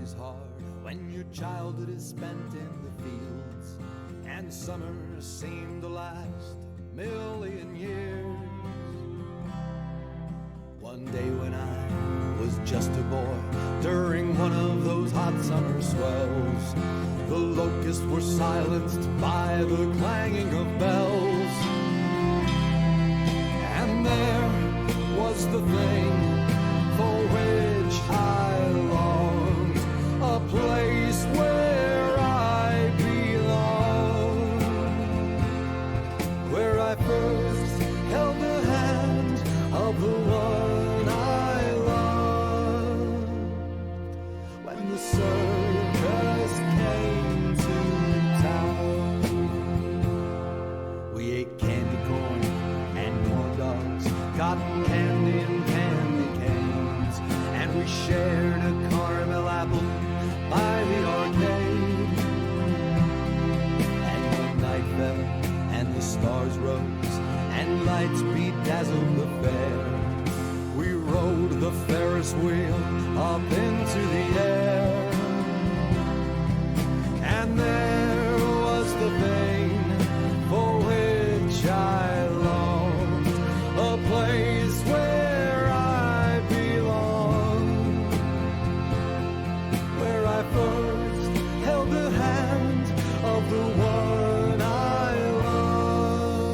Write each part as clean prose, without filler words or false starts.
is hard when your childhood is spent in the fields, and summers seem to last a million years. One day when I was just a boy, during one of those hot summer swells, the locusts were silenced by the clanging of bells. And there was the thing for which I longed, a place where I belong, where I first held the hand of the one I loved. When the circus came to town, we ate candy corn and corn dogs, cotton candy and candy canes, and we shared a caramel apple by the arcade. And when night fell and the stars rose and lights bedazzled the fair, we rode the Ferris wheel up into the air. And there was the thing for which I longed, a place where I belong, where I first held the hand of the one I love.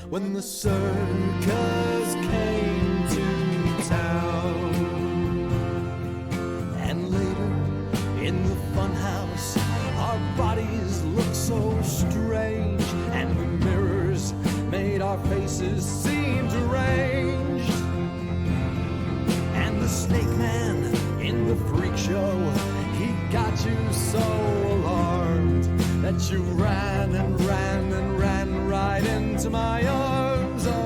When the circus came to town, and later in the funhouse, our bodies looked so strange, and the mirrors made our faces seem deranged. And the snake man in the freak show, he got you so alarmed that you ran and ran and ran right into my arms. Oh.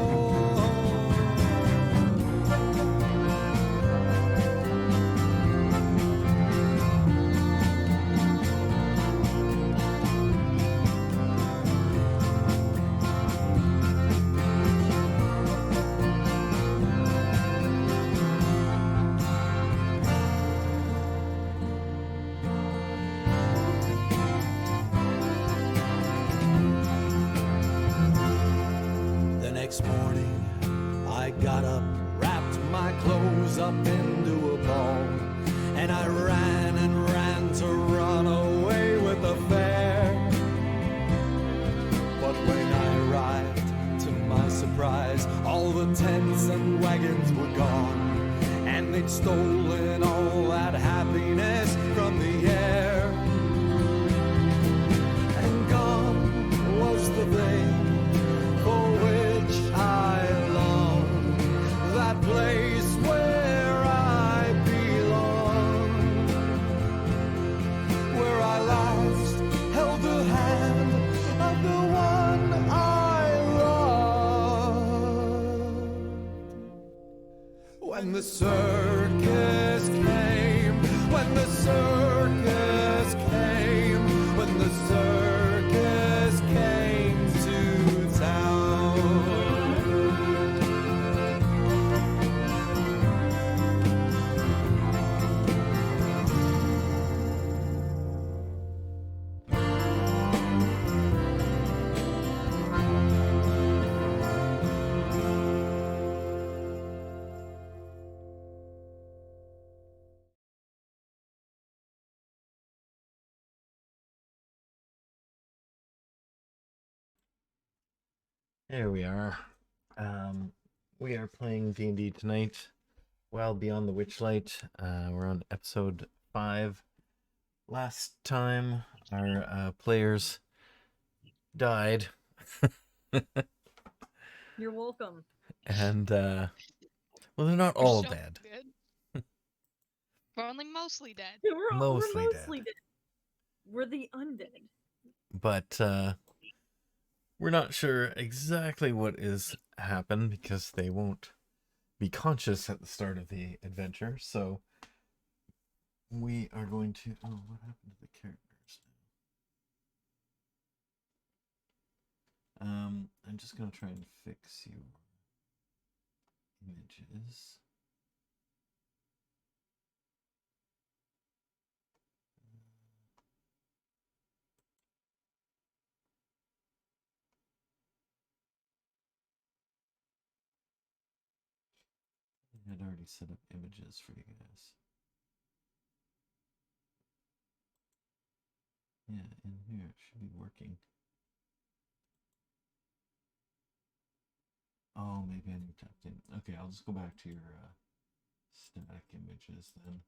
Next morning, I got up, wrapped my clothes up into a ball, and I ran and ran to run away with the fair. But when I arrived, to my surprise, all the tents and wagons were gone, and they'd stolen all that happiness from the air. And gone was the thing for which I long, that place where I belong, where I last held the hand of the one I loved. When the circus came, when the circus came, when the circus came to town. There we are. We are playing D&D tonight. Well Beyond the Witchlight. We're on episode 5. Last time our players died. You're welcome. And, well, they're not all So dead. good. We're only mostly dead. We're Mostly mostly dead. We're the undead. But, we're not sure exactly what is happened because they won't be conscious at the start of the adventure. So we are going to... Oh, what happened to the characters now? I'm just going to try and fix your images. I'd already set up images for you guys. Yeah, in here it should be working. Oh, maybe I need to tapped in. Okay, I'll just go back to your static images then.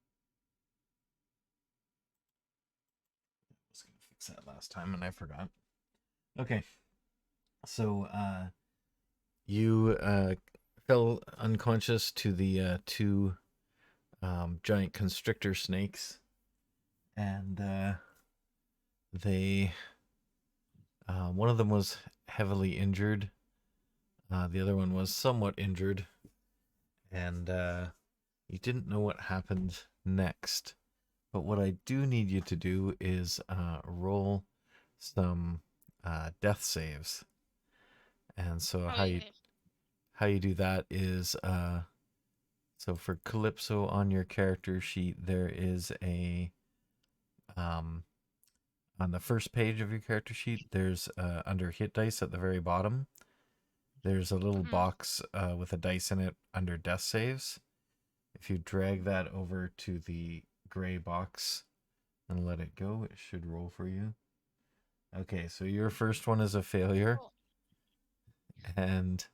I was going to fix that last time and I forgot. Okay, so you fell unconscious to the two giant constrictor snakes, and they one of them was heavily injured, the other one was somewhat injured, and you didn't know what happened next. But what I do need you to do is roll some death saves. And so how you do that is so for Calypso on your character sheet there is a on the first page of your character sheet there's under hit dice at the very bottom there's a little box with a dice in it under death saves. If you drag that over to the gray box and let it go, it should roll for you. Okay, so your first one is a failure. And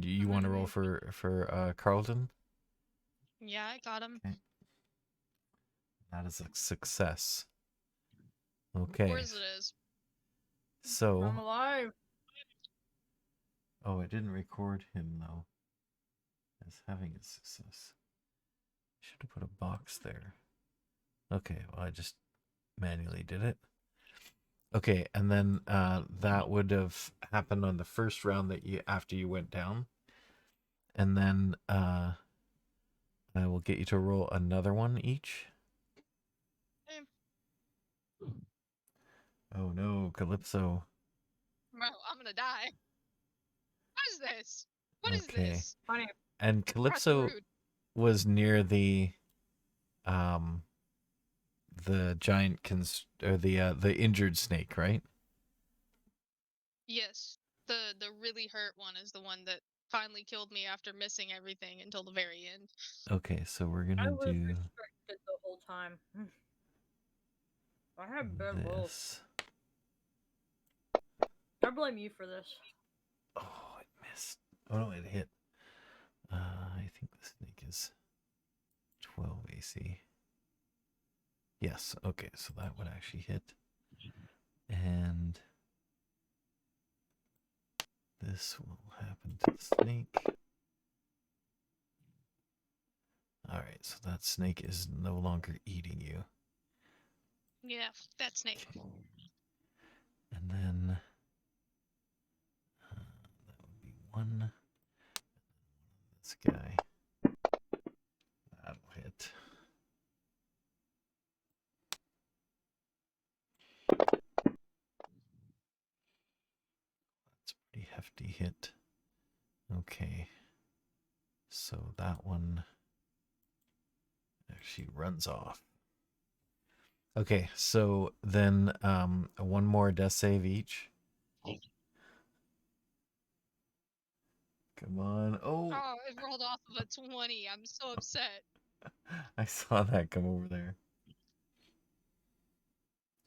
you want to roll for Carlton? Yeah, I got him. Okay. That is a success. Okay. Of course it is. So I'm alive. oh, I didn't record him though as having a success. Should have put a box there. Okay, well I just manually did it. Okay, and then that would have happened on the first round that you after you went down. And then I will get you to roll another one each. Okay. Oh no, Calypso. Bro, I'm gonna die. What is this? What is Okay. this? Funny. And Calypso Rude. was near the giant or the injured snake, right? Yes. The really hurt one is the one that finally killed me after missing everything until the very end. Okay, so we're I gonna was do restricted the whole time. I had bad rolls. this. I blame you for this. Oh, it missed. Oh no, it hit. I think the snake is 12 AC. Yes, okay, so that would actually hit. And this will happen to the snake. Alright, so that snake is no longer eating you. Yeah, that snake. And then that would be one. This guy. That'll hit. That's a pretty hefty hit. Okay. So that one actually runs off. Okay, so then one more death save each. Come on. Oh, Oh, it rolled off of a 20. I'm so upset. I saw that come over there.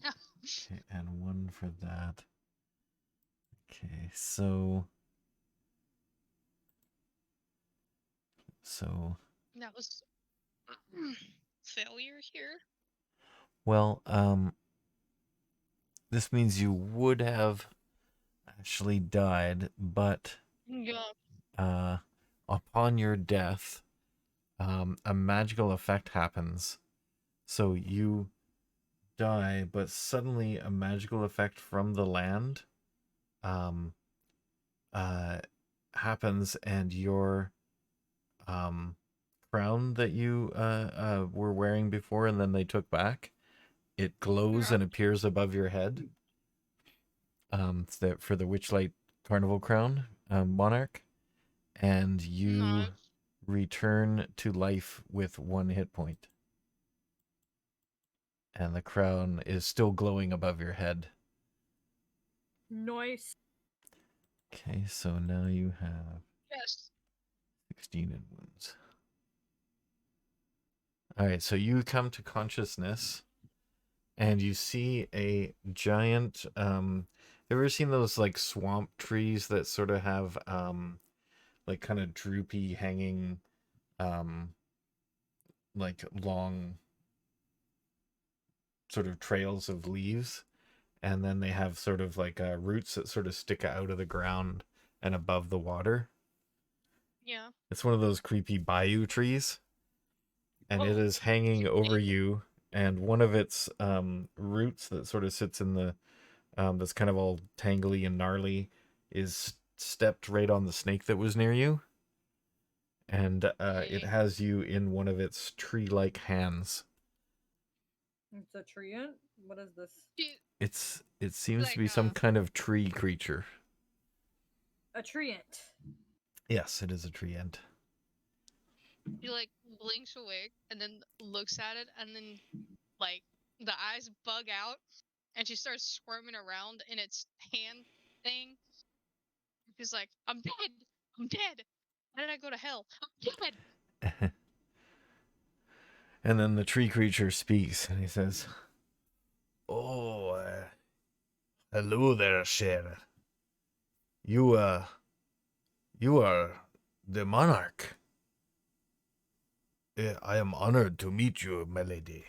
Okay, and one for that. Okay, so That was failure here. well, this means you would have actually died, but Yeah. upon your death, a magical effect happens. So you die, but suddenly a magical effect from the land happens, and your crown that you were wearing before and then they took back, it glows and appears above your head. For the Witchlight Carnival Crown Monarch, and you return to life with 1 hit point. And the crown is still glowing above your head. Nice. Okay, so now you have Yes. 16 in wounds. All right, so you come to consciousness, and you see a giant. Ever seen those like swamp trees that sort of have like kind of droopy, hanging, like long sort of trails of leaves, and then they have sort of like roots that sort of stick out of the ground and above the water. Yeah. It's one of those creepy bayou trees, and it Oh, is hanging over you, and one of its roots that sort of sits in the that's kind of all tangly and gnarly is stepped right on the snake that was near you, and it has you in one of its tree-like hands. It's a treant? What is this? It seems to Like, be some kind of tree creature. A treant. Yes, it is a treant. she like blinks away and then looks at it, and then like the eyes bug out, and she starts squirming around in its hand thing. She's like, "I'm dead. I'm dead. Why did I go to hell? I'm dead." And then the tree creature speaks, and he says, "Oh, hello there, Cher. You are the monarch. I am honored to meet you, my lady.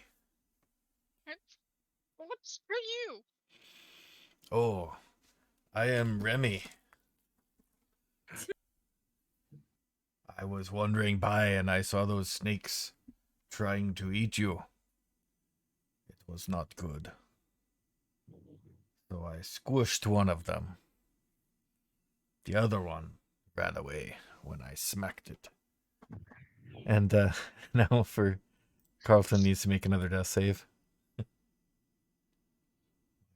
What's for you? Oh, I am Remy. I was wandering by and I saw those snakes trying to eat you. It was not good. So I squished one of them. The other one ran away when I smacked it." And now for Carlton needs to make another death save. You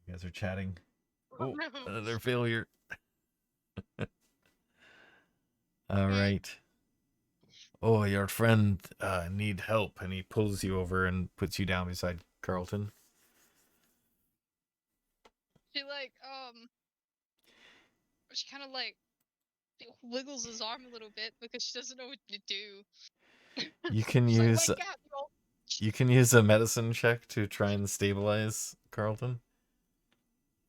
guys are chatting. Oh, another failure. All right. Oh, your friend need help, and he pulls you over and puts you down beside Carlton. She like she kind of like wiggles his arm a little bit because she doesn't know what to do. You can She's use like, "Wake up, you old-" you can use a medicine check to try and stabilize Carlton.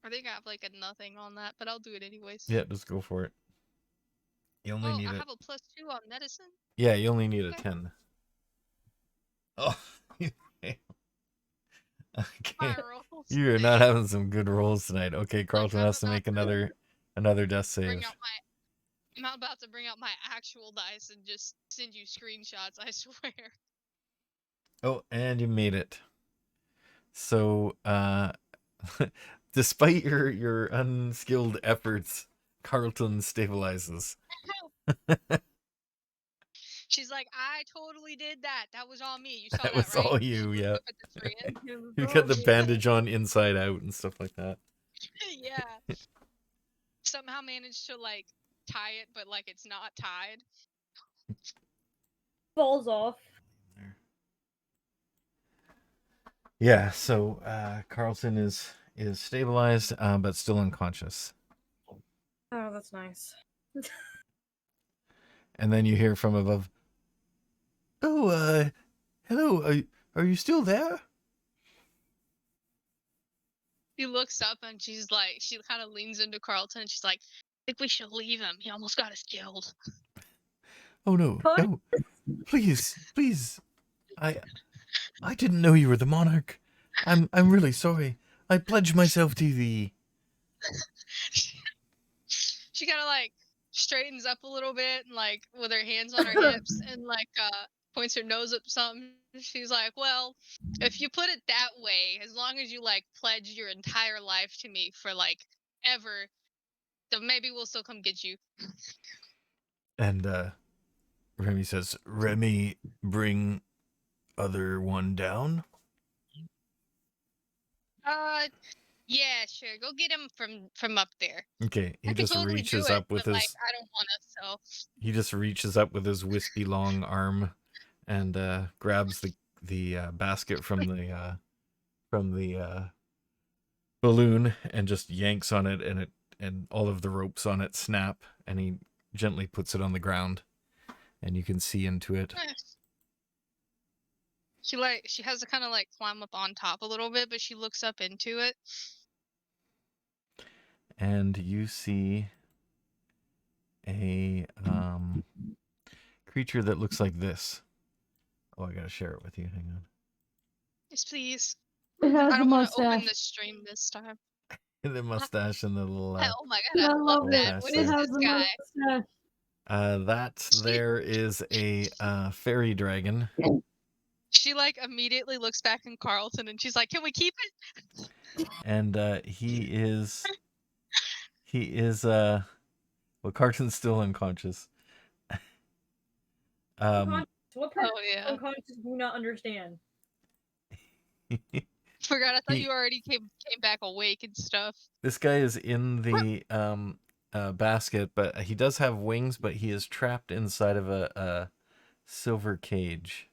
I think I have like a nothing on that, but I'll do it anyways. Yeah, just go for it. You only Oh, need I it. have a +2 on medicine. Yeah, you only need a Okay. 10. Oh, you fail. Okay. My rolls. You're not having some good rolls tonight. Okay, Carlton I'm has to about make to another death save. I'm not about to bring out my actual dice and just send you screenshots, I swear. Oh, and you made it. So, despite your unskilled efforts, Carlton stabilizes. She's like, "I totally did that. That was all me. You saw That that, was right?" all you, yeah. Look at the Treant. You got the bandage on inside out and stuff like that. Yeah. Somehow managed to like tie it, but like it's not tied. Falls off. Yeah, so Carlton is stabilized, but still unconscious. Oh, that's nice. And then you hear from above, "Oh, hello, are you still there?" She looks up and she's like, she kind of leans into Carlton and she's like, "I think we should leave him. He almost got us killed." "Oh no, What? no, please. I didn't know you were the monarch. I'm really sorry. I pledge myself to thee." She kind of like straightens up a little bit and like with her hands on her hips and like points her nose up something. She's like, "Well, if you put it that way, as long as you like pledge your entire life to me for like ever, then maybe we'll still come get you." And Remy says, "Remy, bring other one down." Yeah, sure. Go get him from up there. Okay, he I could just totally reaches do it, up with but like his I don't want to. So he just reaches up with his wispy long arm and grabs the basket from the balloon and just yanks on it, and all of the ropes on it snap, and he gently puts it on the ground, and you can see into it. Nice. She has to kind of like climb up on top a little bit, but she looks up into it. And you see a creature that looks like this. Oh, I gotta share it with you. Hang on. Yes, please. It has I a don't want to open mustache. the stream this time. The mustache and the little. Oh my I god, I love love it. that. What It is It has this a guy? mustache. That there is a fairy dragon. She like immediately looks back in Carlton and she's like, "Can we keep it?" And he is well, Carton's still unconscious. What part Oh yeah. of unconscious do you not understand? Forgot. I thought He- you already came back awake and stuff. This guy is in the basket, but he does have wings, but he is trapped inside of a silver cage.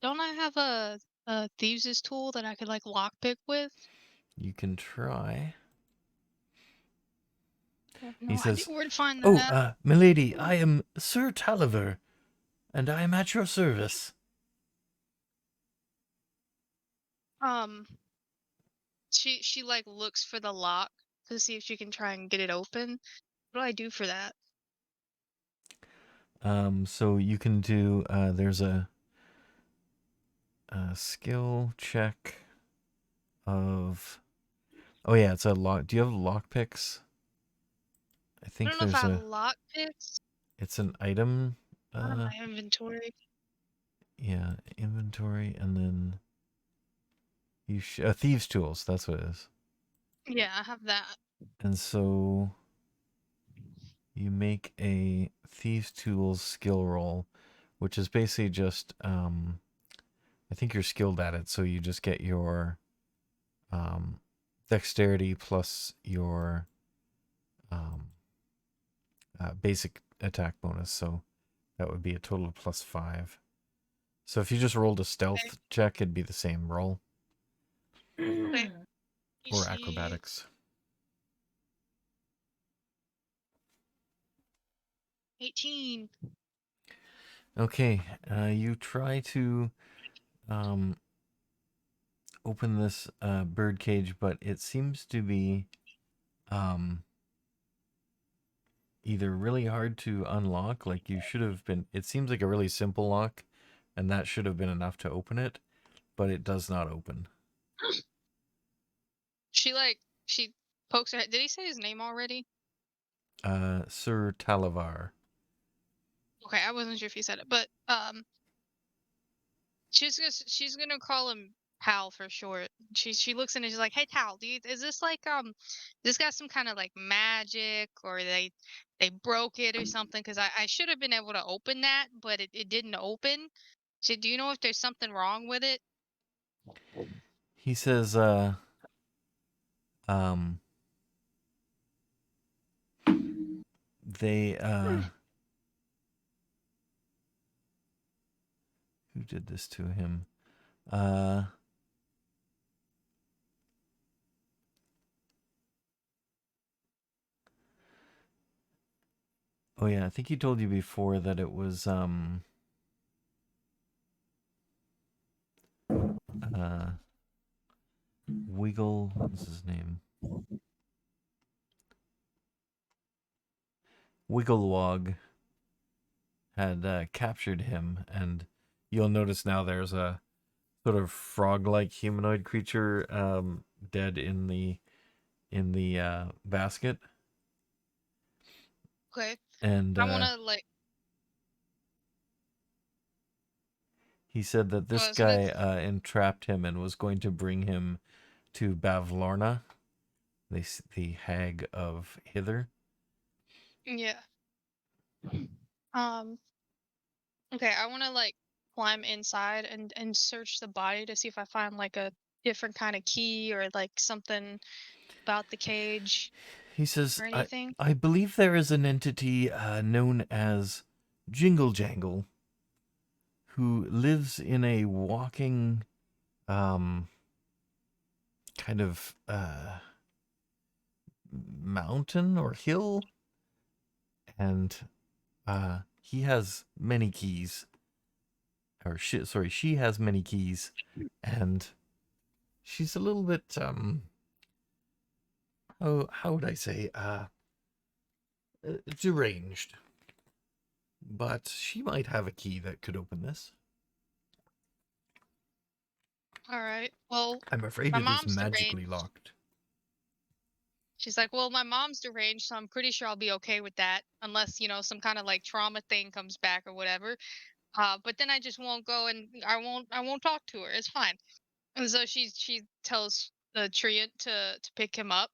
Don't I have a thieves' tool that I could like lockpick with? You can try. I have He no idea says, where to find "Oh, that. milady, I am Sir Talavar, and I am at your service." She like looks for the lock to see if she can try and get it open. What do I do for that? So you can do. There's a skill check of. Oh yeah, it's a lock. Do you have lockpicks? I I think don't know if I there's have lockpicks It's an item. on my inventory. Yeah, inventory, and then thieves' tools. That's what it is. Yeah, I have that. And so you make a thieves' tools skill roll, which is basically just I think you're skilled at it, so you just get your dexterity plus your basic attack bonus. So that would be a total of +5. So if you just rolled a stealth check, it'd be the same roll. Okay. Or acrobatics. 18. Okay, you try to open this bird cage, but it seems to be either really hard to unlock, like you should have been. It seems like a really simple lock, and that should have been enough to open it, but it does not open. She pokes her head. Did he say his name already? Sir Talavar. Okay, I wasn't sure if he said it, but she's gonna call him Pal for short. She looks in and she's like, "Hey, Tal, is this like this got some kind of like magic, or they broke it or something? Because I should have been able to open that, but it didn't open. So do you know if there's something wrong with it?" He says, they who did this to him? Oh yeah, I think he told you before that it was Wiggle, what's his name? Wigglewog had captured him, and you'll notice now there's a sort of frog-like humanoid creature dead in the basket. Okay. And I want to like. he said that this was gonna guy entrapped him and was going to bring him to Bavlorna, the hag of Hither. Yeah. Okay, I want to like climb inside and search the body to see if I find like a different kind of key or like something about the cage He says, or anything. I believe there is an entity known as Jingle Jangle who lives in a walking kind of mountain or hill, and he has many keys. Or she has many keys, and she's a little bit how would I say deranged. But she might have a key that could open this. All right. Well, I'm afraid my it is mom's magically deranged. locked. She's like, well, my mom's deranged, so I'm pretty sure I'll be okay with that, unless some kind of like trauma thing comes back or whatever. But then I just won't go and I won't talk to her. It's fine. And so she tells the Treant to pick him up,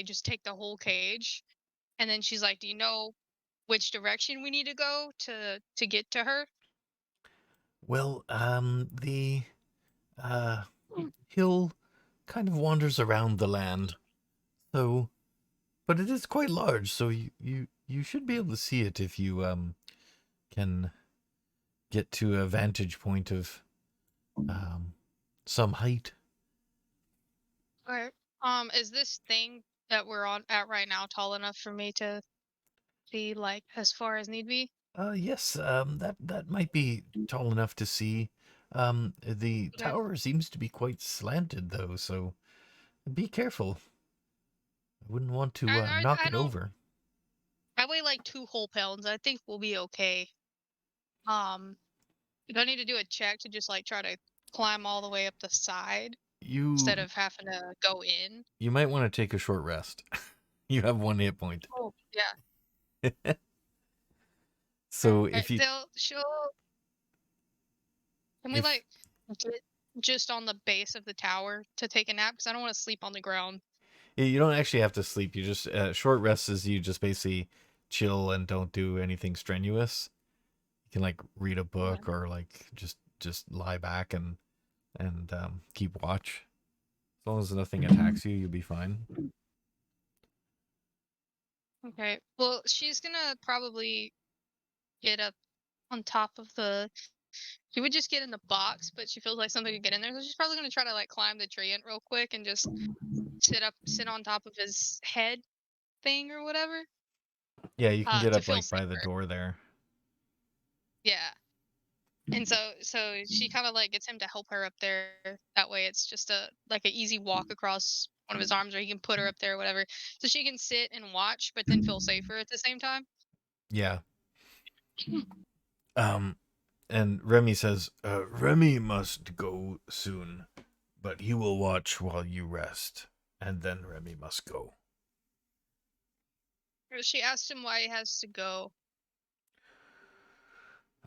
just take the whole cage, and then she's like, do you know which direction we need to go to get to her? Well, the uh hill kind of wanders around the land. So, but it is quite large, so you should be able to see it if you can get to a vantage point of some height. Or is this thing that we're on at right now tall enough for me to see like as far as need be? Yes, that might be tall enough to see. The Okay. tower seems to be quite slanted though, so be careful. I wouldn't want to knock I it don't. over. I weigh like 2 whole pounds. I think we'll be okay. Um, do I need to do a check to just like try to climb all the way up the side instead You of having to go in? you might want to take a short rest. You have 1 hit point. Oh, yeah. So Alright, if you she'll. Can we if like get just on the base of the tower to take a nap? Because I don't want to sleep on the ground. you don't actually have to sleep, you just short rest is you just basically chill and don't do anything strenuous. You can like read a Okay. book or like just lie back and keep watch. As long as nothing attacks you, you'll be fine. Okay. Well, she's gonna probably get up on top of the. She would just get in the box, but she feels like something could get in there, so she's probably gonna try to like climb the tree real quick and just sit on top of his head thing or whatever. Yeah, you can get To up feel like by the safer. door there. Yeah. And so she kind of like gets him to help her up there. That way, it's just a like an easy walk across one of his arms, or he can put her up there, or whatever, so she can sit and watch, but then feel safer at the same time. Yeah. Um and Remy says, Remy must go soon, but he will watch while you rest, and then Remy must go. She asked him why he has to go.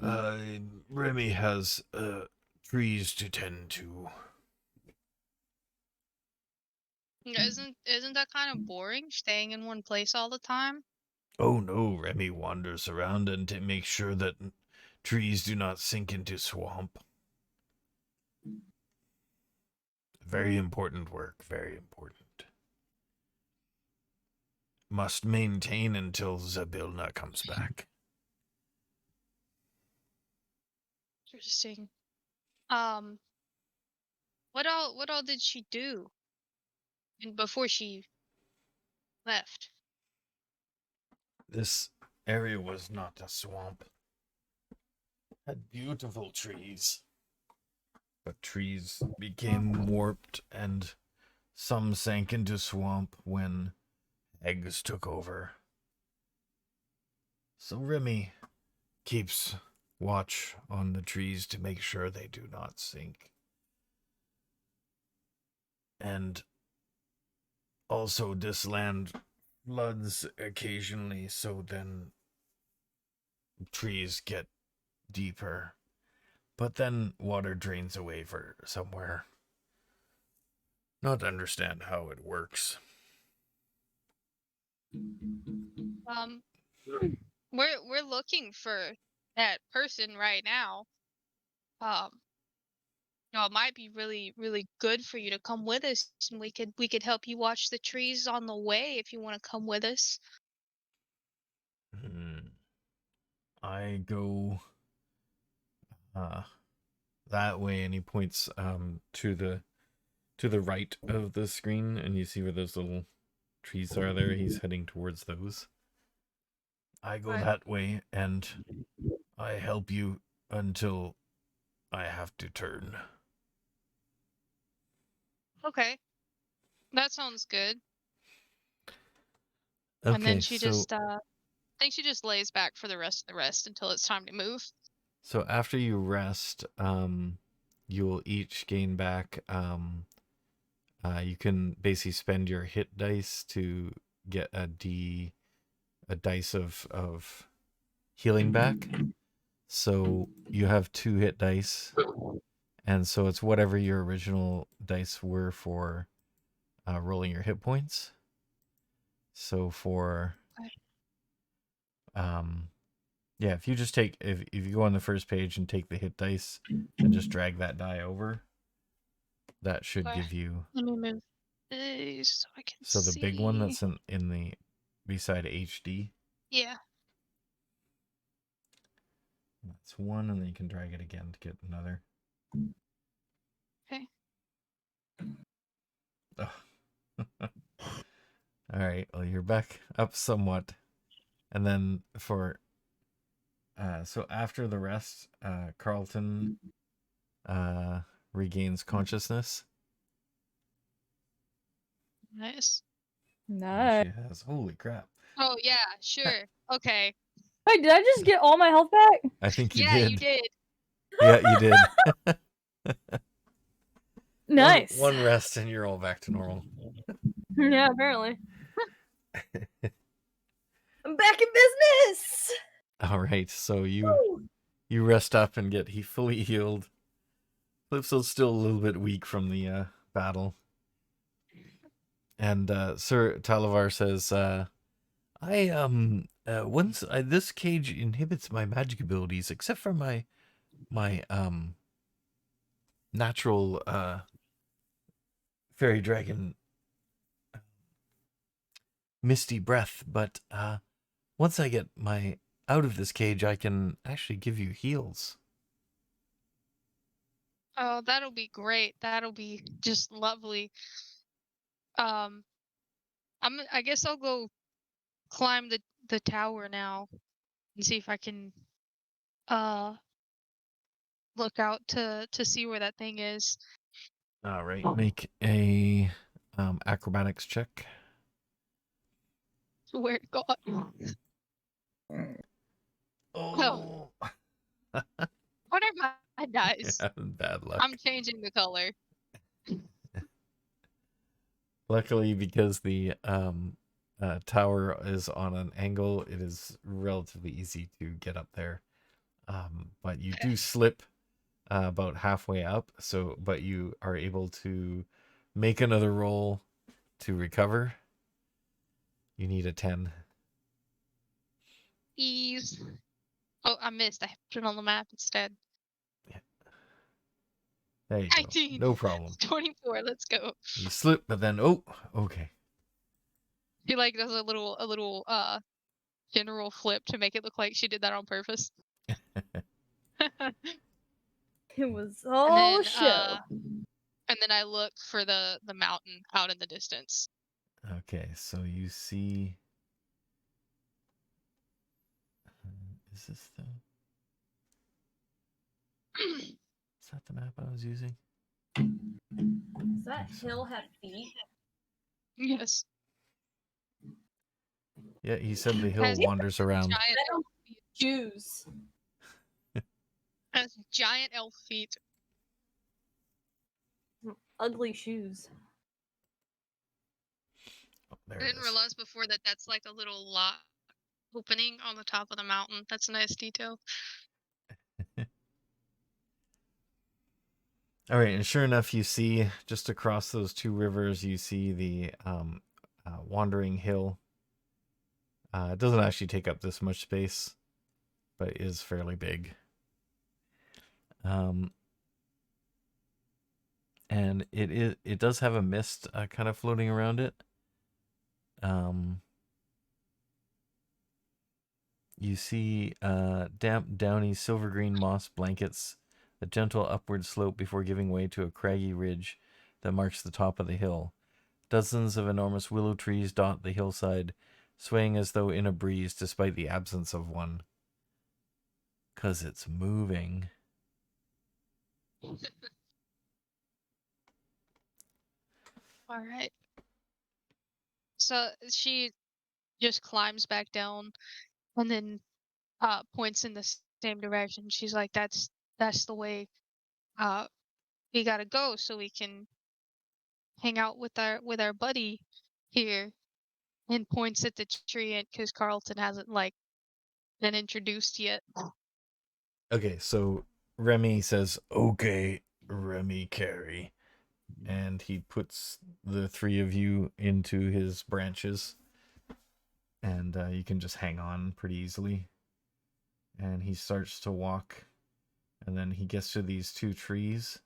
Uh, Remy has trees to tend to. Isn't that kind of boring, staying in one place all the time? Oh no, Remy wanders around and makes sure that trees do not sink into swamp. Very important work, very important. Must maintain until Zabilna comes back. Interesting. What all did she do before she left? This area was not a swamp. Had beautiful trees. But trees became warped and some sank into swamp when eggs took over. So Remy keeps watch on the trees to make sure they do not sink. And also this land floods occasionally, so then trees get deeper. But then water drains away for somewhere. Not understand how it works. Um, we're looking for that person right now. Um, it might be really really good for you to come with us, and we could help you watch the trees on the way if you want to come with us. I go that way, and he points to the right of the screen, and you see where those little trees are there, he's heading towards those. I go Right. that way, and I help you until I have to turn. Okay. That sounds good. Okay, And then she so just I think she just lays back for the rest of the rest until it's time to move. so after you rest, you will each gain back. You can basically spend your hit dice to get a dice of healing back. So you have 2 hit dice, and so it's whatever your original dice were for rolling your hit points. So for yeah, if you just take if you go on the first page and take the hit dice and just drag that die over, that should Okay. give you. Let me move these so I can So the see. big one that's in the beside HD. Yeah. That's 1, and then you can drag it again to get another. Okay. Oh. All right. Well, you're back up somewhat, and then for so after the rest, Carlton regains consciousness. Nice. And Nice. she has. Holy crap! Oh yeah, sure. Okay. Wait, did I just get all my health back? I think you Yeah, did. you did. Yeah, you did. Nice. One rest, and you're all back to normal. Yeah, apparently. I'm back in business. All right. So you rest up and get fully healed. Calypso's still a little bit weak from the battle. And Sir Talavar says, this cage inhibits my magic abilities except for my natural fairy dragon misty breath, but once I get out of this cage, I can actually give you heals. Oh, that'll be great. That'll be just lovely. I guess I'll go climb the tower now and see if I can look out to see where that thing is. All right, make a acrobatics check. Where it got. Oh, What are my dice? bad luck. I'm changing the color. Luckily, because the tower is on an angle, it is relatively easy to get up there. But you do slip about halfway up, but you are able to make another roll to recover. You need a 10. Ease. Oh, I missed. I put it on the map instead. There you 19. go. No problem. 24. Let's go. You slip, but then okay. She like does a little general flip to make it look like she did that on purpose. It was all show. And then I look for the mountain out in the distance. Okay, so you see. Is this the? Is that the map I was using? Does that think so. hill have feet? Yes. Yeah, he said the hill Has wanders around. Giant elf feet. Shoes. Has giant elf feet. Ugly shoes. Oh, there I it didn't is. realize before that that's like a little lock opening on the top of the mountain. That's a nice detail. All right, and sure enough, you see just across those 2 rivers, you see the wandering hill. It doesn't actually take up this much space, but is fairly big. And it does have a mist kind of floating around it. You see damp, downy, silver green moss blankets a gentle upward slope before giving way to a craggy ridge that marks the top of the hill. Dozens of enormous willow trees dot the hillside, swaying as though in a breeze despite the absence of one. 'Cause it's moving. All right. So she just climbs back down and then points in the same direction. She's like, that's the way we gotta go so we can hang out with our buddy here, and points at the tree because Carlton hasn't like been introduced yet. Okay, so Remy says, "Okay, Remy Carey," and he puts the three of you into his branches, and you can just hang on pretty easily. And he starts to walk, and then he gets to these two trees,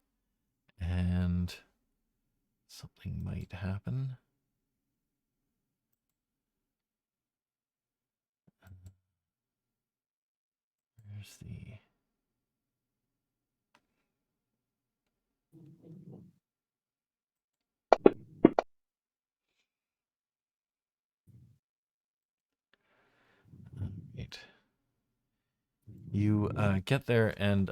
and something might happen. Where's the... Right. You get there, and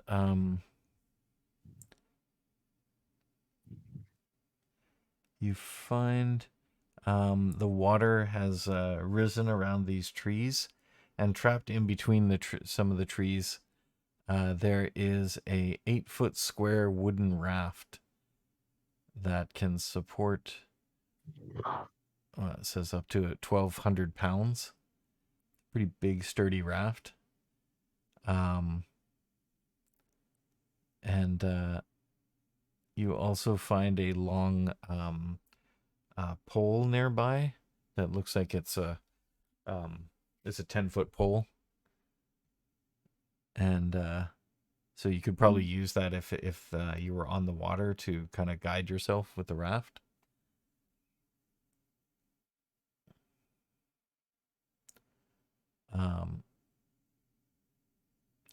you find the water has risen around these trees, and trapped in between the some of the trees, there is a 8-foot square wooden raft that can support, it says up to 1,200 pounds. Pretty big, sturdy raft. And you also find a long pole nearby that looks like it's a 10-foot pole, and so you could probably use that if you were on the water to kind of guide yourself with the raft.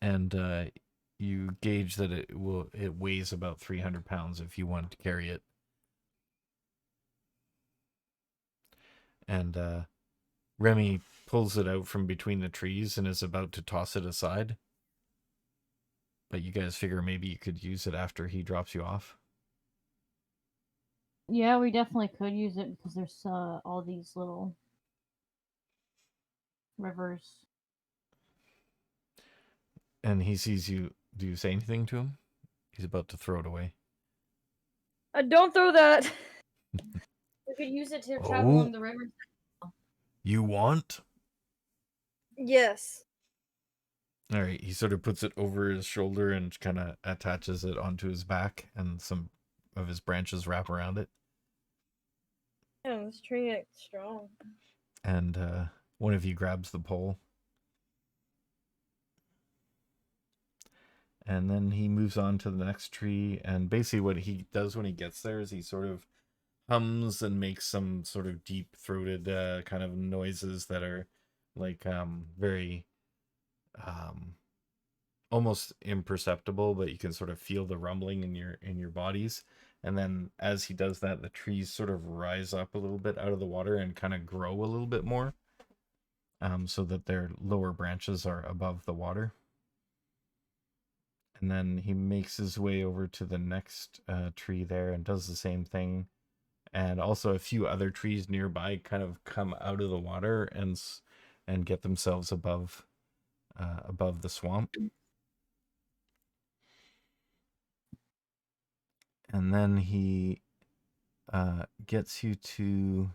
And you gauge that it weighs about 300 pounds if you want to carry it. And Remy pulls it out from between the trees and is about to toss it aside. But you guys figure maybe you could use it after he drops you off. Yeah, we definitely could use it because there's all these little rivers. And he sees you. Do you say anything to him? He's about to throw it away. Don't throw that. We could use it to travel along the river. You want? Yes. All right. He sort of puts it over his shoulder and kind of attaches it onto his back, and some of his branches wrap around it. Yeah, this tree is strong. And one of you grabs the pole. And then he moves on to the next tree, and basically what he does when he gets there is he sort of hums and makes some sort of deep-throated kind of noises that are like very almost imperceptible, but you can sort of feel the rumbling in your bodies. And then as he does that, the trees sort of rise up a little bit out of the water and kind of grow a little bit more, so that their lower branches are above the water. And then he makes his way over to the next tree there and does the same thing. And also a few other trees nearby kind of come out of the water and get themselves above the swamp. And then he gets you to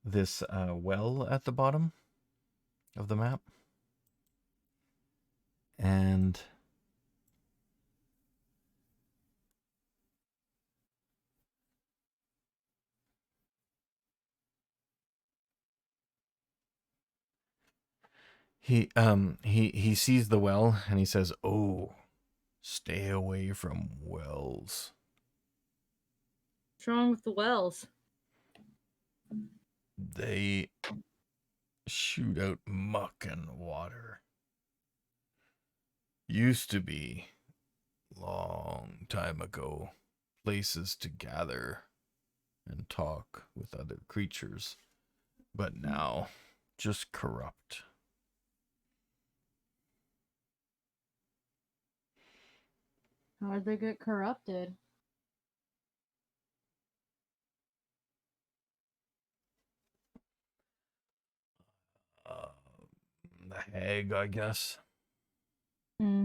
this well at the bottom of the map. And he sees the well and he says, "Oh, stay away from wells. What's wrong with the wells? They shoot out muck and water. Used to be long time ago, places to gather and talk with other creatures, but now just corrupt. How did they get corrupted? Uh, the hag, I guess. Hmm.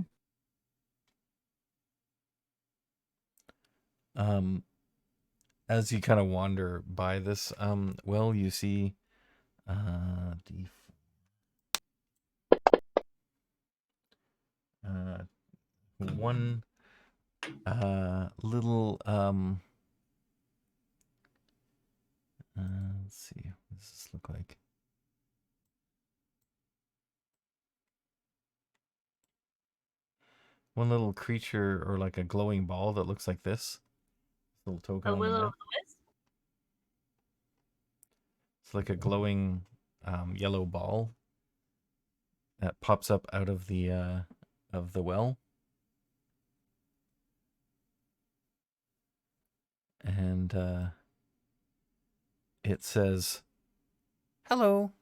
As you kind of wander by this well, you see one little let's see, what does this look like? One little creature, or like a glowing ball that looks like this. Little token A on the will o' map. the wisp? It's like a glowing yellow ball that pops up out of the well. And it says, "Hello."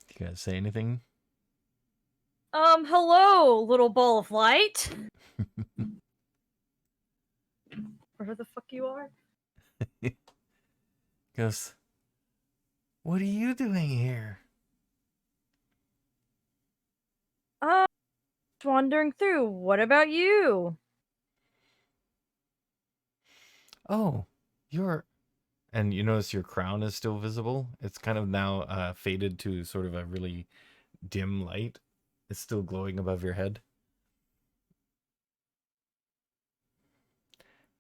You guys say anything? Hello, little ball of light. Wherever the fuck you are. Goes, "What are you doing here?" Just wandering through. What about you? Oh, you're... And you notice your crown is still visible. It's kind of now faded to sort of a really dim light. It's still glowing above your head.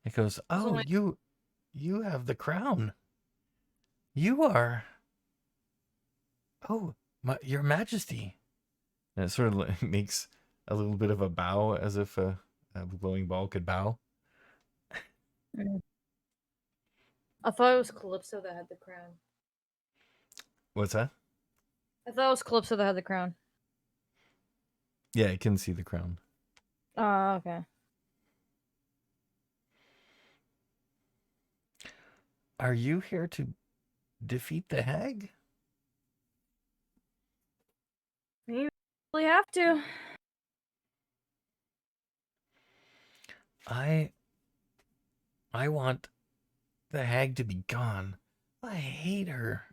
It goes, "Oh, like- you have the crown. You are... Oh, your majesty." And it sort of makes a little bit of a bow, as if a glowing ball could bow. I thought it was Calypso that had the crown. What's that? I thought it was Calypso that had the crown. Yeah, I can see the crown. Oh, okay. Are you here to defeat the hag? You really have to. I want the hag to be gone. I hate her.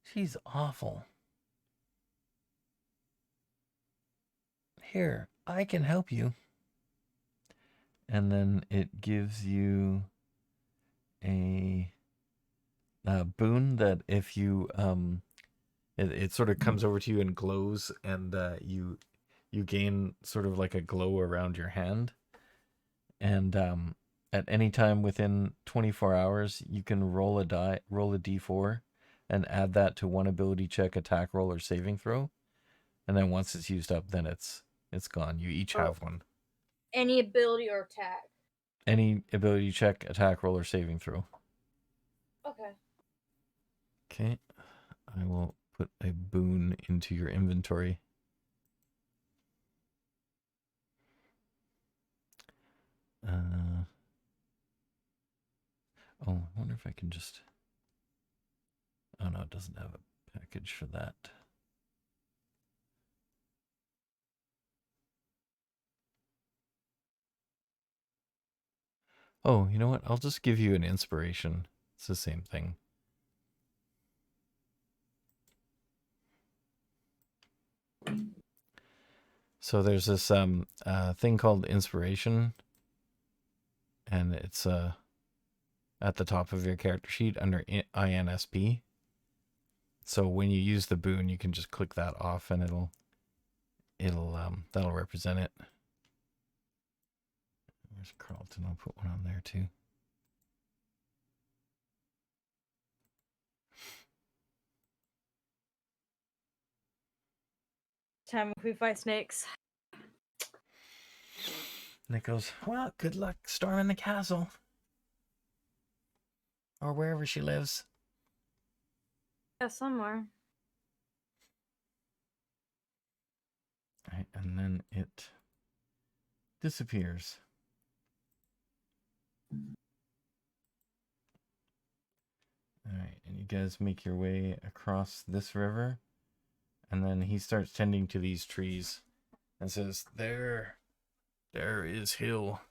She's awful. Here, I can help you. And then it gives you a boon that if you it sort of comes over to you and glows, and you gain sort of like a glow around your hand. And at any time within 24 hours, you can roll a d4 and add that to one ability check, attack roll, or saving throw. And then once it's used up, then it's gone. You each have one. Any ability or attack. Any ability check, attack roll, or saving throw. Okay. Okay. I will put a boon into your inventory. Oh, I wonder if I can just... Oh no, it doesn't have a package for that. Oh, you know what? I'll just give you an inspiration. It's the same thing. So there's this thing called inspiration, and it's at the top of your character sheet under INSP. So when you use the boon, you can just click that off, and it'll that'll represent it. There's Carlton. I'll put one on there too. Time we fight snakes. And it goes, "Well, good luck storming the castle. Or wherever she lives." Yeah, somewhere. Right, and then it disappears. Alright, and you guys make your way across this river, and then he starts tending to these trees and says, there is Hill.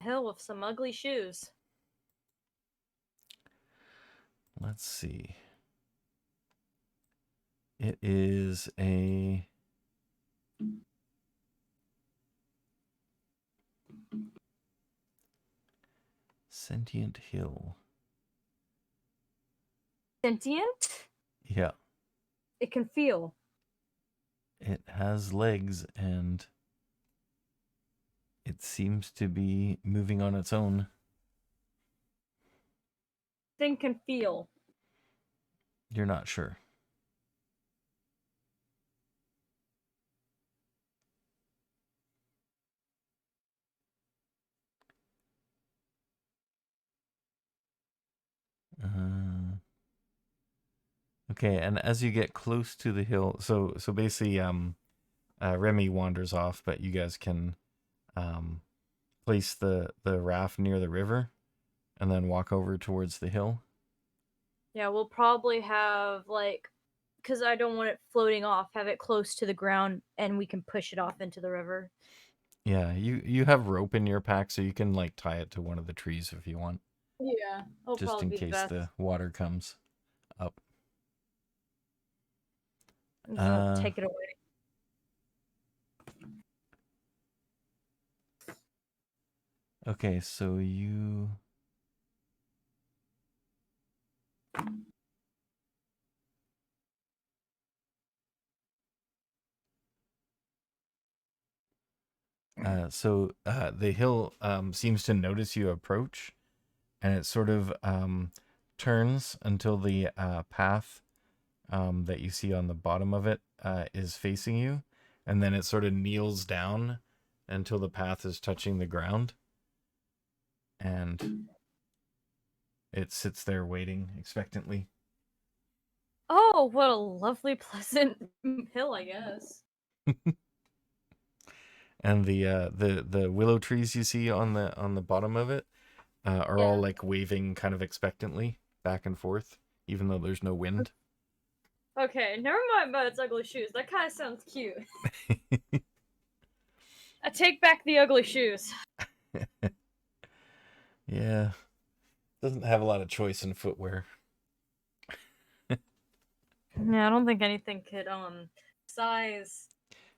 Hill with some ugly shoes. Let's see. It is a sentient hill. Sentient? Yeah. It can feel. It has legs and it seems to be moving on its own. Thing can feel. You're not sure. Okay, and as you get close to the hill, so basically, Remy wanders off, but you guys can place the raft near the river, and then walk over towards the hill. Yeah, we'll probably have, like, because I don't want it floating off, have it close to the ground, and we can push it off into the river. Yeah, you have rope in your pack, so you can like tie it to one of the trees if you want, Yeah, it'll just probably in be the case best. the water comes up. Take it away. Okay, so you the hill seems to notice you approach, and it sort of turns until the path that you see on the bottom of it is facing you, and then it sort of kneels down until the path is touching the ground, and it sits there waiting expectantly. Oh, what a lovely, pleasant hill, I guess. And the willow trees you see on the bottom of it are all like waving kind of expectantly back and forth, even though there's no wind. Okay, never mind about its ugly shoes. That kind of sounds cute. I take back the ugly shoes. Yeah, doesn't have a lot of choice in footwear. Yeah, I don't think anything could size.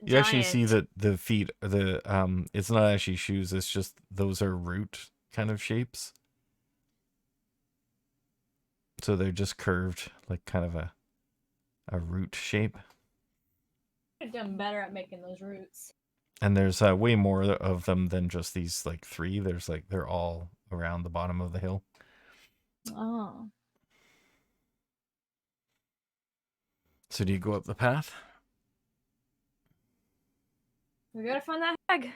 You actually see giant. that the feet, it's not actually shoes. It's just those are root kind of shapes. So they're just curved, like kind of a root shape. I've done better at making those roots. And there's way more of them than just these like three. There's like they're all around the bottom of the hill. Oh. So do you go up the path? We gotta find that hag.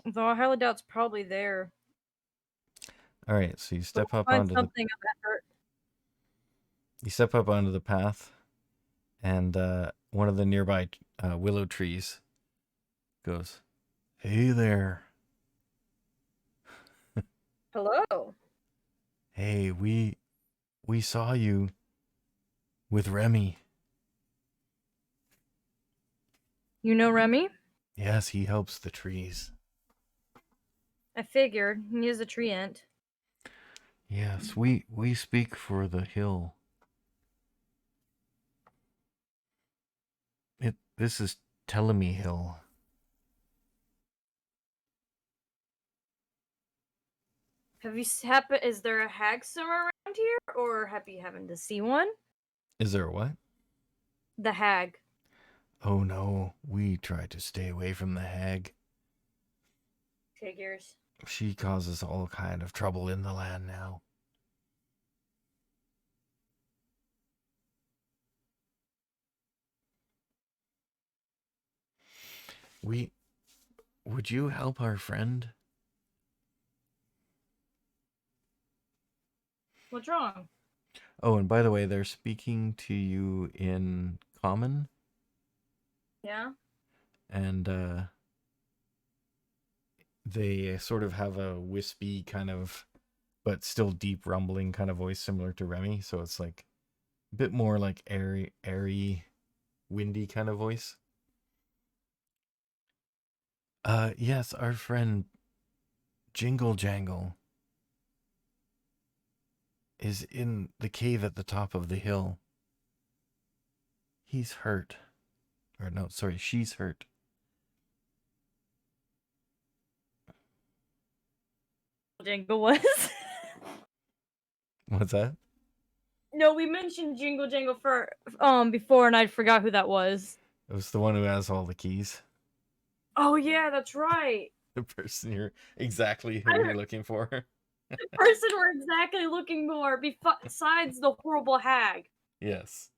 Though I highly doubt it's probably there. All right, so you step up Find onto something of effort. you step up onto the path, and one of the nearby willow trees goes, "Hey there. Hello. Hey, we saw you with Remy." You know Remy? Yes, he helps the trees. I figured. He is a treant. Yes, we speak for the hill. This is Telemy Hill. Have you is there a hag somewhere around here, or have you happened to see one? Is there a what? The hag. Oh no, we try to stay away from the hag. Figures. She causes all kind of trouble in the land now. Would you help our friend? What's wrong? Oh, and by the way, they're speaking to you in common, Yeah. and they sort of have a wispy kind of, but still deep rumbling kind of voice similar to Remy. So it's like a bit more like airy, windy kind of voice. Yes, our friend Jingle Jangle is in the cave at the top of the hill. He's hurt. Or no, sorry, she's hurt. Jingle was. What's that? No, we mentioned Jingle Jangle for before, and I forgot who that was. It was the one who has all the keys. Oh yeah, that's right. The person you're exactly who you're looking for. The person we're exactly looking for, besides the horrible hag. Yes.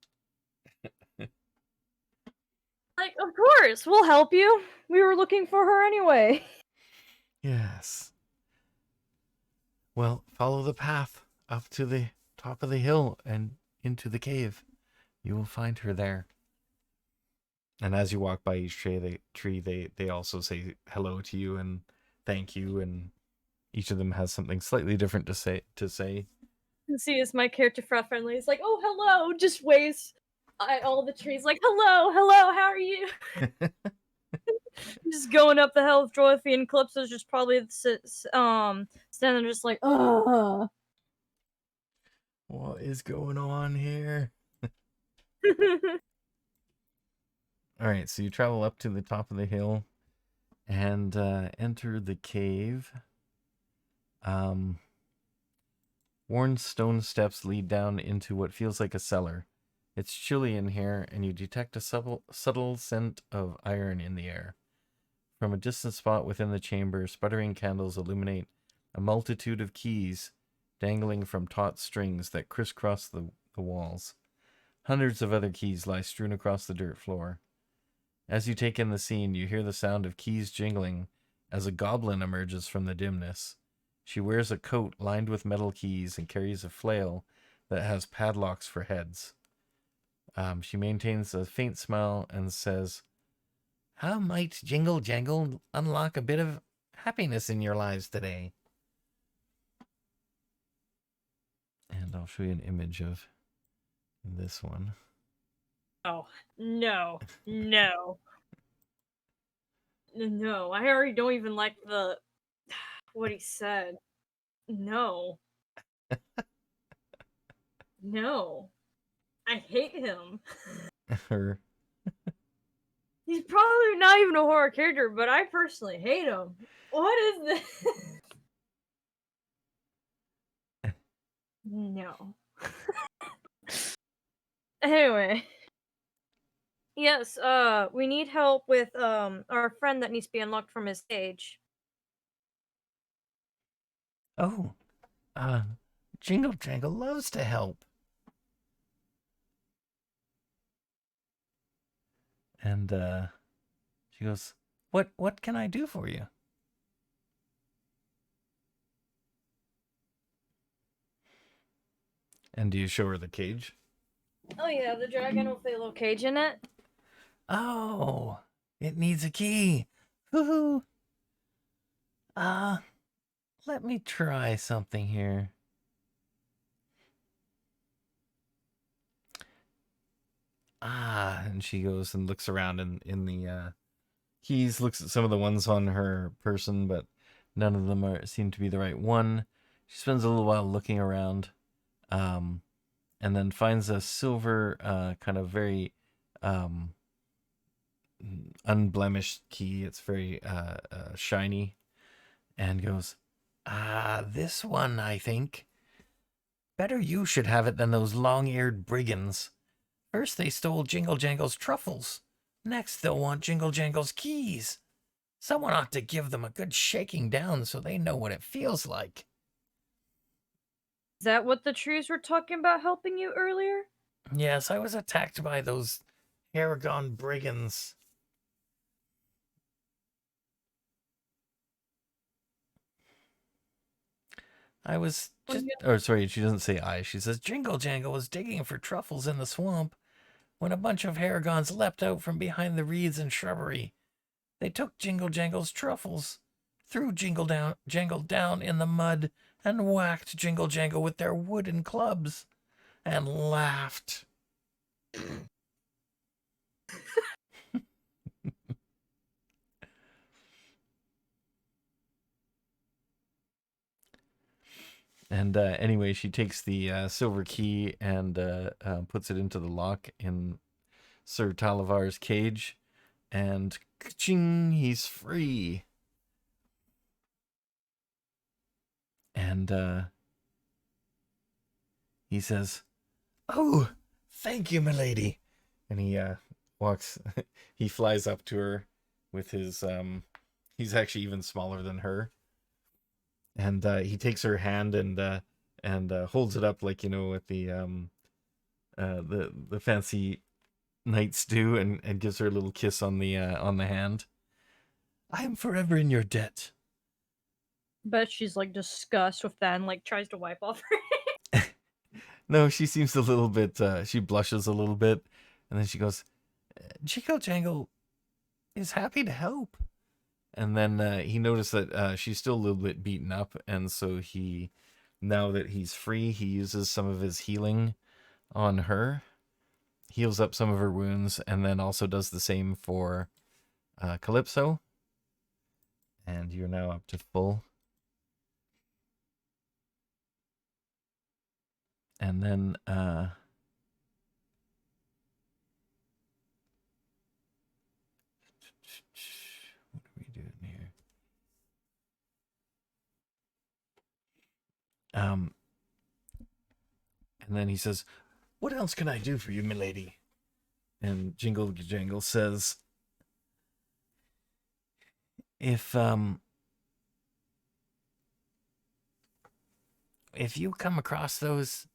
Like, of course, we'll help you. We were looking for her anyway. Yes. Well, follow the path up to the top of the hill and into the cave. You will find her there. And as you walk by each tree, they also say hello to you and thank you, and each of them has something slightly different to say. You see, as my character friendly is like, "Oh, hello," just waves at all the trees, like, "Hello, hello, how are you?" Just going up the hill with Dorothy, and Calypso's just probably standing there, just like, "Ugh." What is going on here? All right, so you travel up to the top of the hill and enter the cave. Worn stone steps lead down into what feels like a cellar. It's chilly in here, and you detect a subtle scent of iron in the air. From a distant spot within the chamber, sputtering candles illuminate a multitude of keys dangling from taut strings that crisscross the walls. Hundreds of other keys lie strewn across the dirt floor. As you take in the scene, you hear the sound of keys jingling as a goblin emerges from the dimness. She wears a coat lined with metal keys and carries a flail that has padlocks for heads. She maintains a faint smile and says, "How might Jingle Jangle unlock a bit of happiness in your lives today?" And I'll show you an image of this one. Oh, no. No. No, I already don't even like what he said. No. No. I hate him. Her. He's probably not even a horror character, but I personally hate him. What is this? No. Anyway. Yes, we need help with our friend that needs to be unlocked from his cage. Oh, Jingle Jangle loves to help. And she goes, "What can I do for you?" And do you show her the cage? Oh yeah, the dragon with a little cage in it. Oh, it needs a key. Hoo-hoo. Let me try something here. And she goes and looks around in the keys, looks at some of the ones on her person, but none of them seem to be the right one. She spends a little while looking around, and then finds a silver, kind of very unblemished key. It's very shiny, and goes, "This one, I think. Better you should have it than those long-eared brigands. First they stole Jingle Jangle's truffles. Next they'll want Jingle Jangle's keys. Someone ought to give them a good shaking down so they know what it feels like." Is that what the trees were talking about helping you earlier? Yes, I was attacked by those Haregon Brigands. I was When just, you- or sorry, she doesn't say I. She says, Jingle Jangle was digging for truffles in the swamp when a bunch of Haregons leapt out from behind the reeds and shrubbery. They took Jingle Jangle's truffles, threw Jangle down in the mud, and whacked Jingle Jangle with their wooden clubs, and laughed. And anyway, she takes the silver key and puts it into the lock in Sir Talavar's cage, and ka-ching, he's free. And he says, "Oh, thank you, milady." And he walks, he flies up to her with his, he's actually even smaller than her. And he takes her hand and holds it up like, you know, what the fancy knights do, and gives her a little kiss on the hand. I am forever in your debt. Bet she's like disgust with that and like tries to wipe off her. No, she seems a little bit, she blushes a little bit, and then she goes, Jingle Jangle is happy to help. And then he noticed that she's still a little bit beaten up, and so he, now that he's free, he uses some of his healing on her, heals up some of her wounds, and then also does the same for Calypso. And you're now up to full. And then what are we doing here? And then he says, "What else can I do for you, milady?" And Jingle Jangle says, if you come across those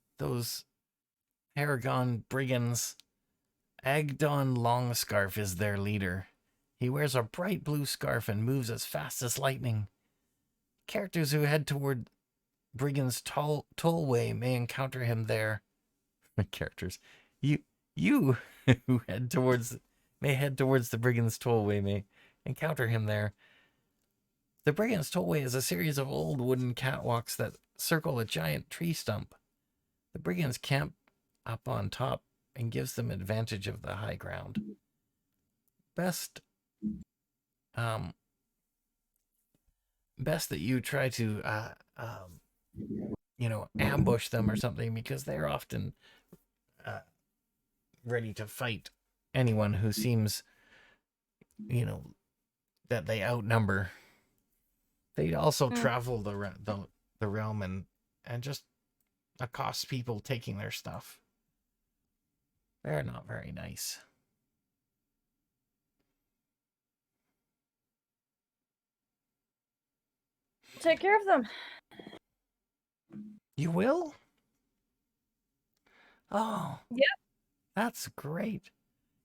Haregon Brigands, Agdon Longscarf is their leader. He wears a bright blue scarf and moves as fast as lightning. Characters who head toward Brigand's tollway may encounter him there. Characters. You who may head towards the Brigand's tollway may encounter him there. The Brigand's tollway is a series of old wooden catwalks that circle a giant tree stump. The Brigands camp up on top and gives them advantage of the high ground. Best that you try to ambush them or something, because they're often ready to fight anyone who seems, that they outnumber. They also travel the realm and just accost people taking their stuff. They're not very nice. Take care of them. You will? Oh. Yep. That's great.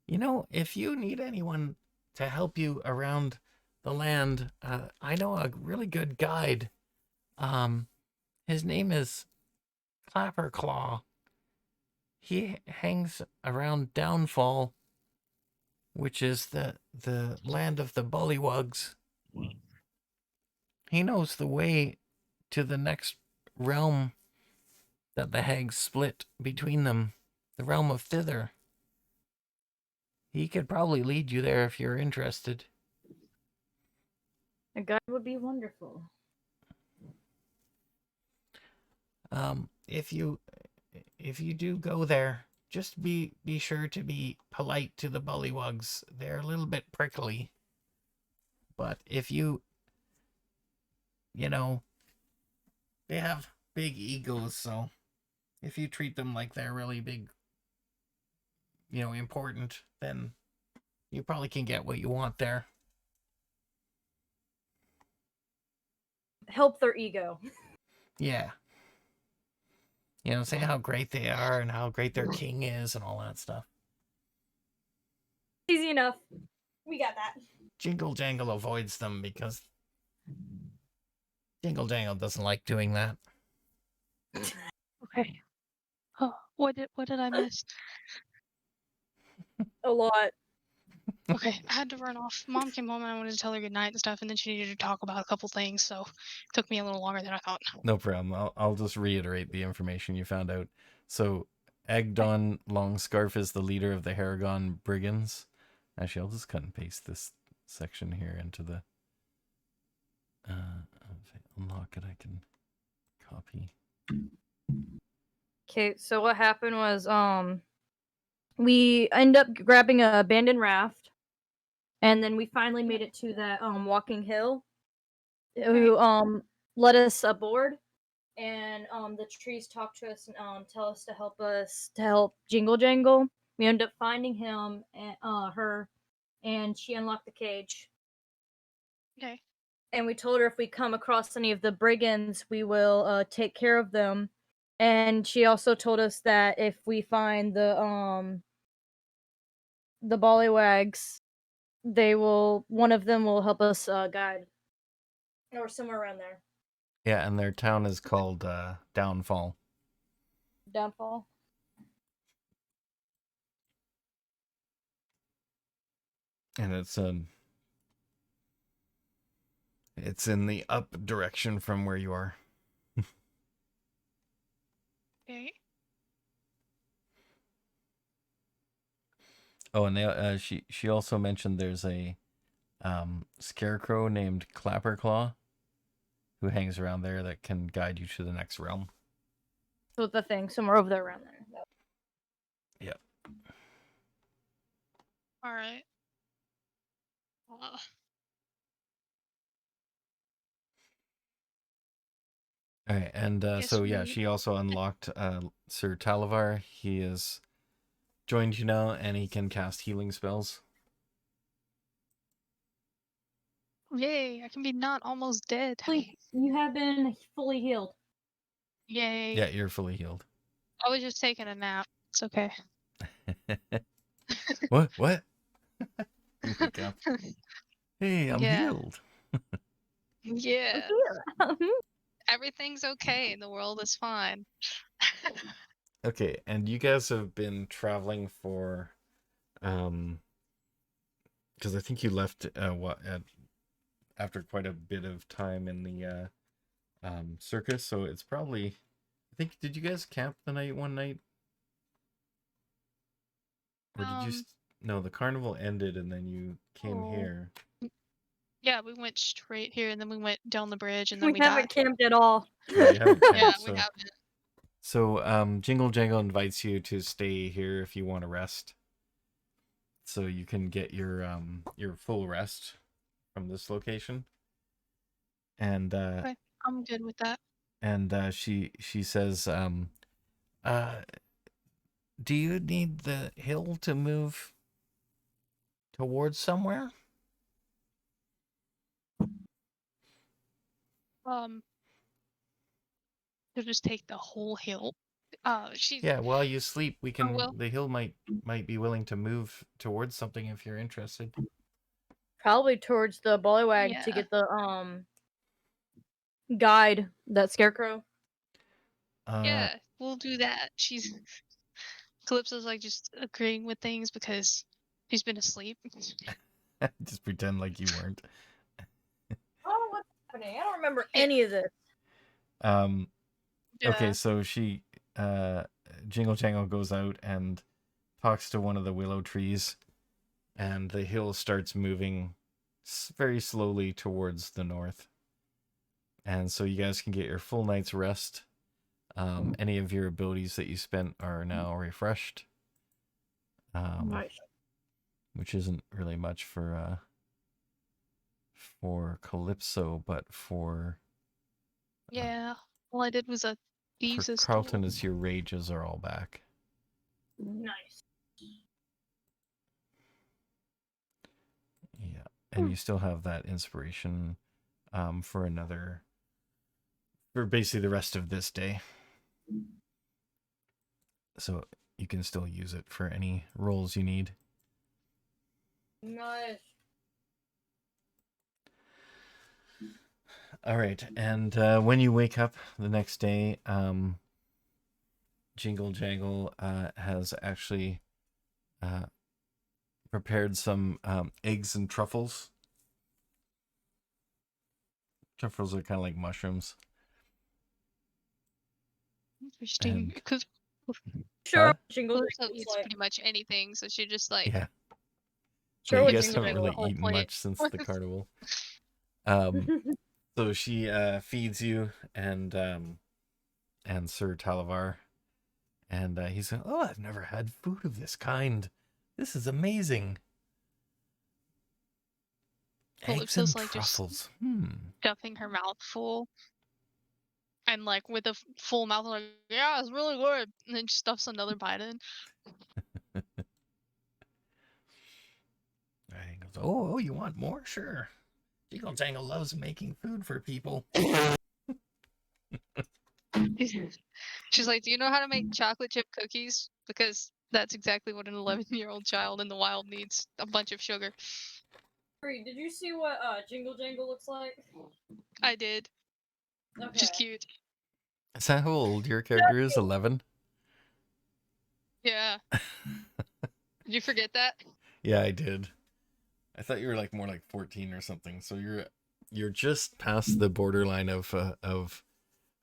If you need anyone to help you around the land, I know a really good guide. His name is Clapperclaw. He hangs around Downfall, which is the land of the Bullywugs. He knows the way to the next realm that the hags split between them, the realm of Thither. He could probably lead you there if you're interested. A guide would be wonderful. If you do go there, just be sure to be polite to the Bullywugs. They're a little bit prickly. But if they have big egos, so if you treat them like they're really big, important, then you probably can get what you want there. Help their ego. Yeah. Say how great they are and how great their king is and all that stuff. Easy enough. We got that. Jingle Jangle avoids them because Jingle Jangle doesn't like doing that. Okay. Oh, what did I miss? A lot. Okay, I had to run off. Mom came home and I wanted to tell her goodnight and stuff, and then she needed to talk about a couple things, so it took me a little longer than I thought. No problem. I'll just reiterate the information you found out. So, Agdon Longscarf is the leader of the Haregon Brigands. Actually, I'll just cut and paste this section here into the... if I unlock it, I can copy. Okay, so what happened was we end up grabbing a abandoned raft, and then we finally made it to that walking hill. Who let us aboard, and the trees talk to us and tell us to help Jingle Jangle. We end up finding him and her, and she unlocked the cage. Okay. And we told her if we come across any of the brigands, we will take care of them. And she also told us that if we find the ballywags, one of them will help us guide, or somewhere around there. Yeah, and their town is called Downfall. Downfall. And it's in the up direction from where you are. Okay. Oh, and she also mentioned there's a scarecrow named Clapperclaw who hangs around there that can guide you to the next realm. So the thing somewhere over there around there. Yep. All right. All right, and Guess so yeah, we- she also unlocked Sir Talavar. He has joined you now, and he can cast healing spells. Yay! I can be not almost dead. You have been fully healed. Yay! Yeah, you're fully healed. I was just taking a nap. It's okay. What? Wake up. Hey, I'm Yeah. healed. Yeah. Everything's okay. The world is fine. Okay, and you guys have been traveling for, because I think you left after quite a bit of time in the circus, so it's probably, I think, did you guys camp one night? Or did you? No, the carnival ended and then you came here. Yeah, we went straight here and then we went down the bridge and then We we haven't died. camped at all. Yeah, you haven't Yeah, camped, we so. haven't. So, Jingle Jangle invites you to stay here if you want to rest. So you can get your full rest from this location. And Okay, I'm good with that. and she says, do you need the hill to move towards somewhere? To just take the whole hill. She's Yeah, while you sleep, we can. well. The hill might be willing to move towards something if you're interested. Probably towards the ballywag to Yeah. get the guide, that scarecrow. Yeah, we'll do that. Calypso's like just agreeing with things because she's been asleep. Just pretend like you weren't. Oh, what's happening? I don't remember any of this. Okay, Yeah. so she, Jingle Jangle goes out and talks to one of the willow trees, and the hill starts moving very slowly towards the north. And so you guys can get your full night's rest. Any of your abilities that you spent are now refreshed. Nice. Which isn't really much for Calypso, but for Yeah. All I did was a thieves' Carlton, is your rages are all back. Nice. Yeah, and you still have that inspiration for basically the rest of this day. So you can still use it for any rolls you need. Nice. All right, and when you wake up the next day, Jingle Jangle has actually prepared some eggs and truffles. Truffles are kind of like mushrooms. Interesting. And- Because Sure, Huh? Jingle Calypso Jangle looks eats like. pretty much anything, so she just like Yeah. Sure, Yeah, what you guys Jingle haven't Jangle really looks eaten plate. much since the carnival. So she feeds you and Sir Talavar, and he's like, "Oh, I've never had food of this kind. This is amazing. Eggs and Calypso's like just truffles. stuffing her mouth full. And like with a full mouth, like, yeah, it's really good. And then she stuffs another bite in. And he goes, "Oh, you want more? Sure. Jingle Jangle loves making food for people." She's like, do you know how to make chocolate chip cookies? Because that's exactly what an 11-year-old child in the wild needs, a bunch of sugar. Free, did you see what Jingle Jangle looks like? I did. Okay. She's cute. Is that how old your character is? 11? Yeah. Did you forget that? Yeah, I did. I thought you were like more like 14 or something. So you're just past the borderline of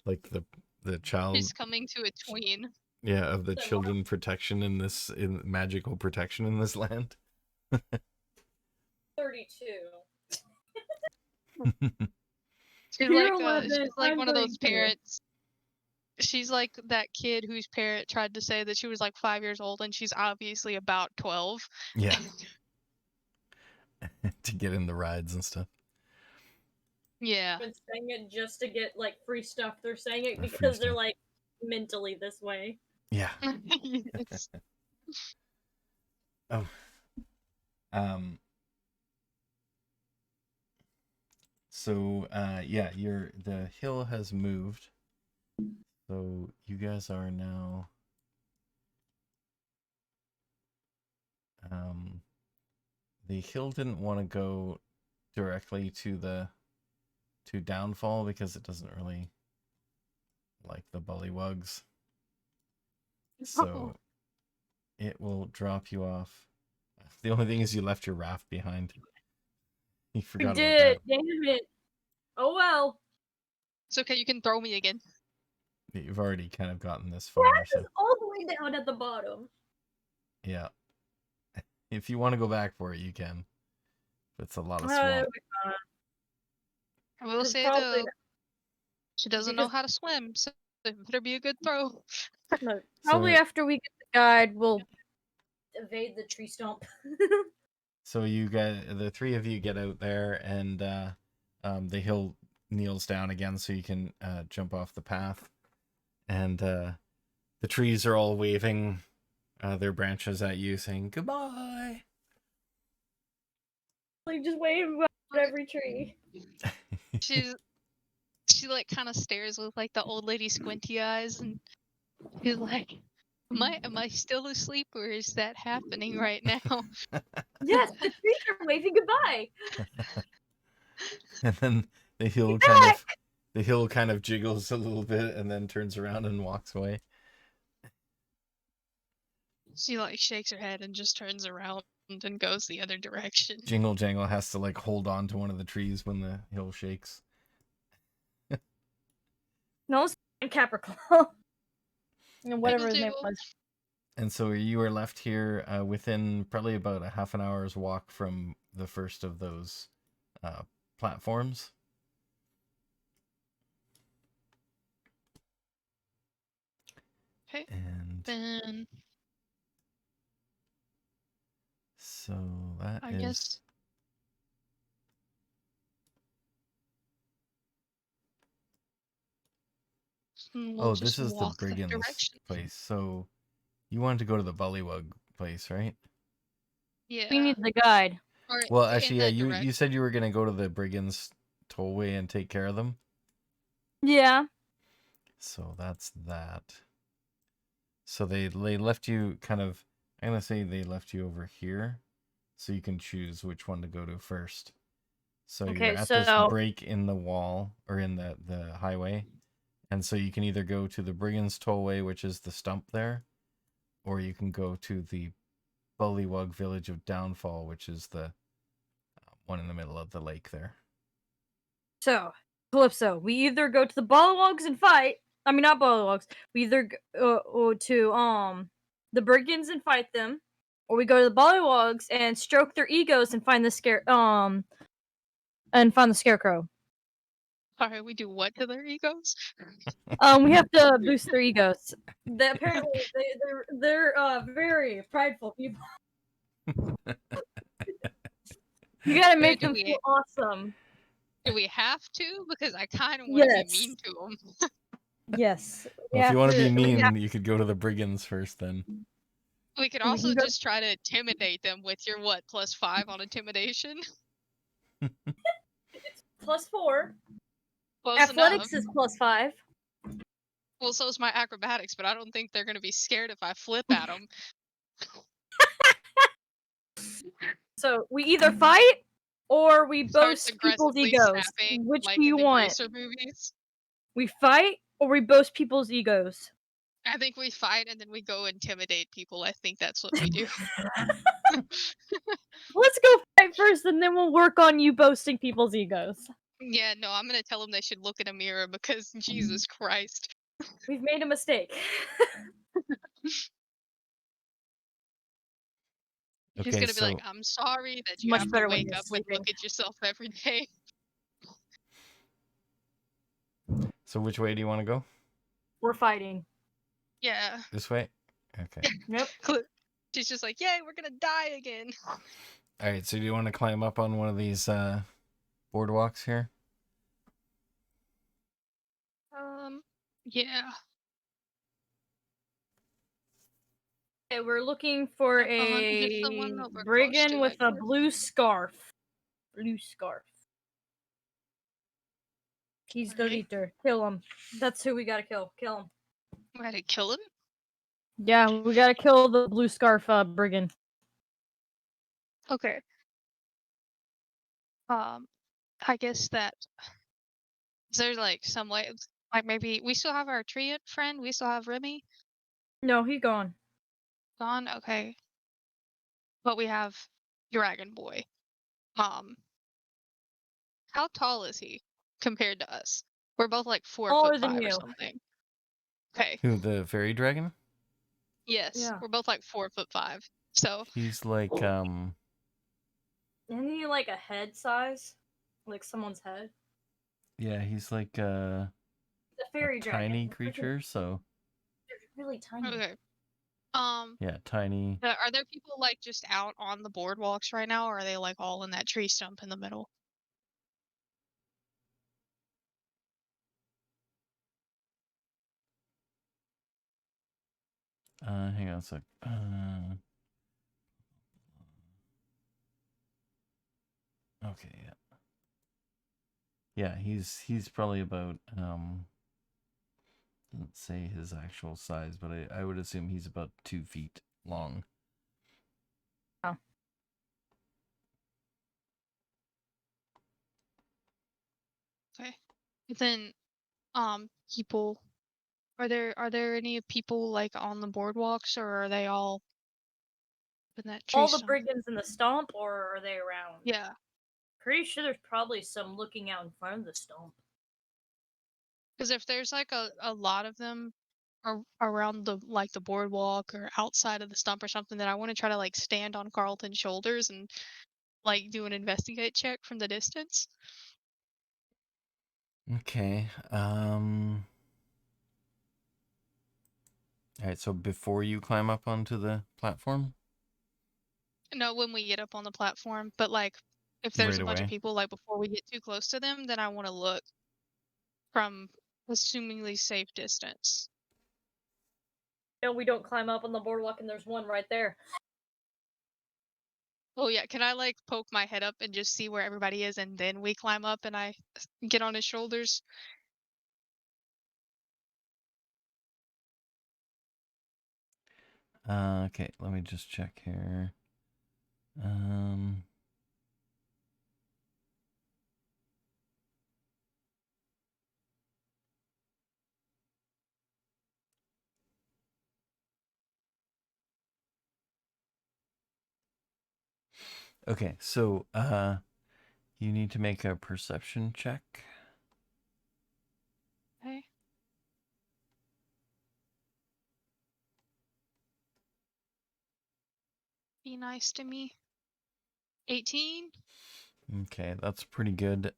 like the child, She's coming to a tween. yeah, of the So children protection in magical protection in this land. 32. She's You're like 11, she's like I'm one of those 32. parents. She's like that kid whose parent tried to say that she was like 5 years old and she's obviously about 12. Yeah. To get in the rides and stuff. Yeah. Been saying it just to get like free stuff. They're saying it Free because they're stuff. like mentally this way. Yeah. Yes. Oh. So yeah, the hill has moved. So you guys are now the hill didn't want to go directly to downfall because it doesn't really like the bullywugs. So it will drop you off. The only thing is you left your raft behind. You We forgot did. about Damn it. Oh well. It's okay, you can throw me again. that. You've already kind of gotten this far, Grass so is all the way down at the bottom. yeah. If you want to go back for it, you can. It's a lot of Uh, swamp. I will It's say probably though, she doesn't know because- how to swim, so it better be a good throw. no, probably So- after we get the guide, we'll evade the tree stump. So the three of you get out there, and the hill kneels down again, so you can jump off the path. And the trees are all waving their branches at you, saying goodbye. Like just wave at every tree. She like kind of stares with like the old lady squinty eyes, and she's like, am I still asleep, or is that happening right now? Yes, the trees are waving goodbye. And then the hill kind of jiggles a little bit, and then turns around and walks away. She like shakes her head and just turns around and goes the other direction. Jingle Jangle has to like hold on to one of the trees when the hill shakes. No, it's Capricorn. And whatever his name Jingle. was. And so you are left here within probably about a half an hour's walk from the first of those platforms. Okay. And Then so that I is... guess we'll Oh, just this is the walk that Brigands direction. place. So you wanted to go to the Bullywug place, right? Yeah. We need the guide. Or Well, in actually, yeah, that you direction. said you were going to go to the Brigands tollway and take care of them. Yeah. So that's that. So they left you kind of, I'm going to say they left you over here. So you can choose which one to go to first. So you're Okay, at this so- break in the wall or in the highway, and so you can either go to the Brigands Tollway, which is the stump there, or you can go to the Bullywug Village of Downfall, which is the one in the middle of the lake there. So, Calypso, we either go to the Bullywugs and fight. I mean, not Bullywugs. We either go to the Brigands and fight them, or we go to the Bullywugs and stroke their egos and find the scarecrow. Sorry, we do what to their egos? We have to boost their egos. Apparently, they're very prideful people. You gotta make them feel awesome. Do we have to? Because I kind of want to Yes. be mean to them. Yes. Well, if you want to be mean, Yeah. you could go to the Brigands first then. We could We also can go- just try to intimidate them with your what, +5 on intimidation? +4. Close Athletics enough. is +5. Well, so is my acrobatics, but I don't think they're gonna be scared if I flip at them. So we either fight or we Starts boast people's aggressively egos. snapping, Which like do you in the want? Greaser movies. We fight or we boast people's egos. I think we fight and then we go intimidate people. I think that's what we do. Let's go fight first, and then we'll work on you boasting people's egos. Yeah, no, I'm gonna tell them they should look in a mirror because Jesus Christ. We've made a mistake. He's Okay, gonna be like, I'm sorry that you Much have to better when wake you're up and sleeping. look at yourself every day. so which way do you want to go? We're fighting. Yeah. This way? Okay. Nope. She's just like, yay, we're gonna die again. All right, so do you want to climb up on one of these boardwalks here? Yeah. Okay, we're looking for Get a someone over close brigand to with it. a blue scarf. Blue scarf. He's the Okay. leader. Kill him. That's who we gotta kill. Kill him. We gotta kill him? Yeah, we gotta kill the blue scarf brigand. Okay. I guess that is there like some way, like maybe we still have our Treant friend. We still have Remy No, he's gone. gone. Okay, but we have Dragon Boy. How tall is he compared to us? We're both like 4'5" Taller than or you. something. Okay. Who, the fairy dragon? Yes, Yeah. we're both like 4'5". So He's like Isn't he like a head size? Like someone's head? yeah, he's like The fairy a dragon. tiny They're freaking- creature, so They're really tiny. okay. yeah, tiny. Are there people like just out on the boardwalks right now, or are they like all in that tree stump in the middle? Hang on a sec. Okay, yeah. Yeah, he's probably about doesn't say his actual size, but I would assume he's about 2 feet long. Oh. Okay. Then, people, are there any people like on the boardwalks, or are they all in that tree All the stump? brigands in the stomp, or are they around? Yeah. Pretty sure there's probably some looking out in front of the stomp. Because if there's like a lot of them around the like the boardwalk or outside of the stump or something, then I want to try to like stand on Carlton's shoulders and like do an investigate check from the distance. Okay. Alright, so before you climb up onto the platform? No, when we get up on the platform, but like if there's Right a bunch of away. people, like before we get too close to them, then I want to look from assumingly safe distance. No, we don't climb up on the boardwalk, and there's one right there. Oh yeah, can I like poke my head up and just see where everybody is, and then we climb up and I get on his shoulders? Okay, let me just check here. Okay, so you need to make a perception check. Okay. Be nice to me. 18. Okay, that's pretty good.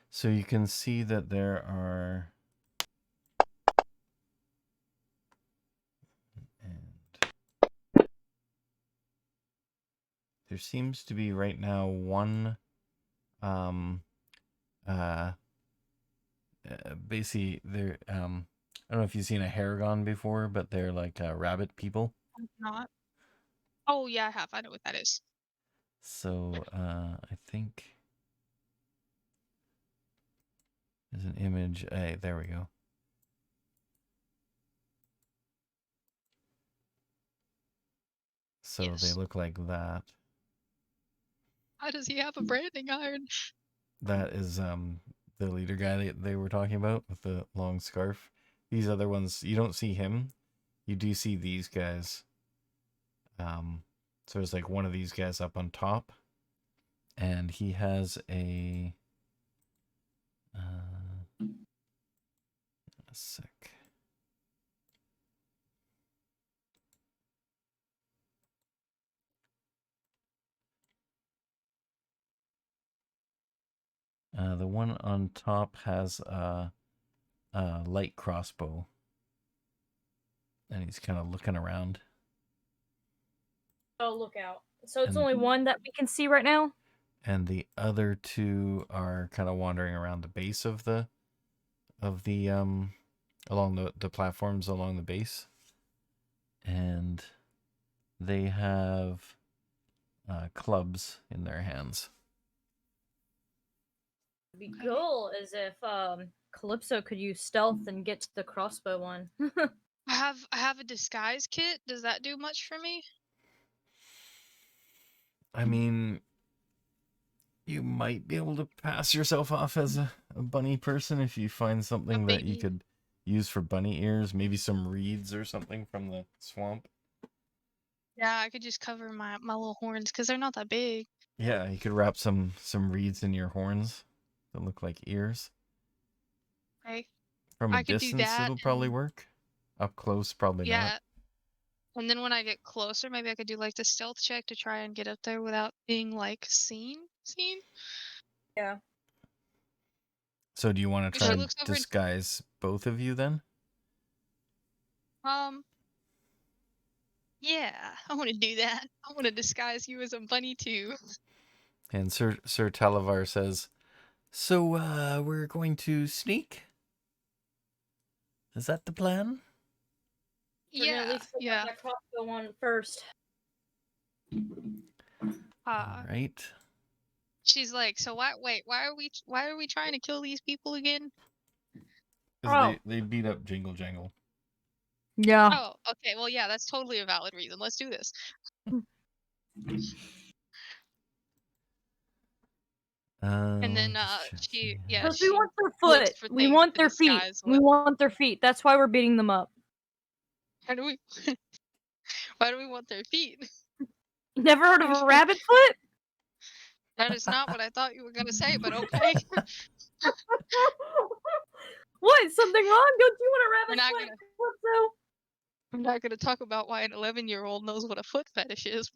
So you can see that there are there seems to be right now one basically there I don't know if you've seen a Haregon before, but they're like rabbit people. I'm not. Oh yeah, I have. I know what that is. So I think there's an image. Hey, there we go. So they Yes. look like that. How does he have a branding iron? That is the leader guy they were talking about with the long scarf. These other ones, you don't see him. You do see these guys. So there's like one of these guys up on top, and he has a sec. The one on top has a light crossbow, and he's kind of looking around. Oh, look out. So it's And- only one that we can see right now? And the other two are kind of wandering around the base of the along the platforms along the base, and they have clubs in their hands. It'd be cool as if Calypso could use stealth and get to the crossbow one. I have a disguise kit. Does that do much for me? I mean, you might be able to pass yourself off as a bunny person if you find something that you baby. could use for bunny ears, maybe some reeds or something from the swamp. Yeah, I could just cover my little horns because they're not that big. Yeah, you could wrap some reeds in your horns that look like ears. Okay. From a I could do distance, that it'll probably and- work. Up close, probably Yeah. not. And then when I get closer, maybe I could do like the stealth check to try and get up there without being like seen. Yeah. So do you want to She try and looks over and- disguise both of you then? Yeah, I want to do that. I want to disguise you as a bunny too. And Sir Talavar says, "So we're going to sneak? Is that the plan?" We're gonna at Yeah, least take out yeah. that crossbow one first. All right. She's like, so why are we trying to kill these people again? 'Cause they beat up Jingle Jangle. Yeah. Oh, okay. Well, yeah, that's totally a valid reason. Let's do this. And then she Because we want their looks foot. for We things want to their feet. disguise We with. want their feet. That's why we're beating them up. How do we why do we want their feet? Never heard of a rabbit foot? That is not what I thought you were gonna say, but okay. What? Something wrong? Don't you want a We're rabbit not foot? gonna Calypso? I'm not gonna talk about why an 11-year-old knows what a foot fetish is.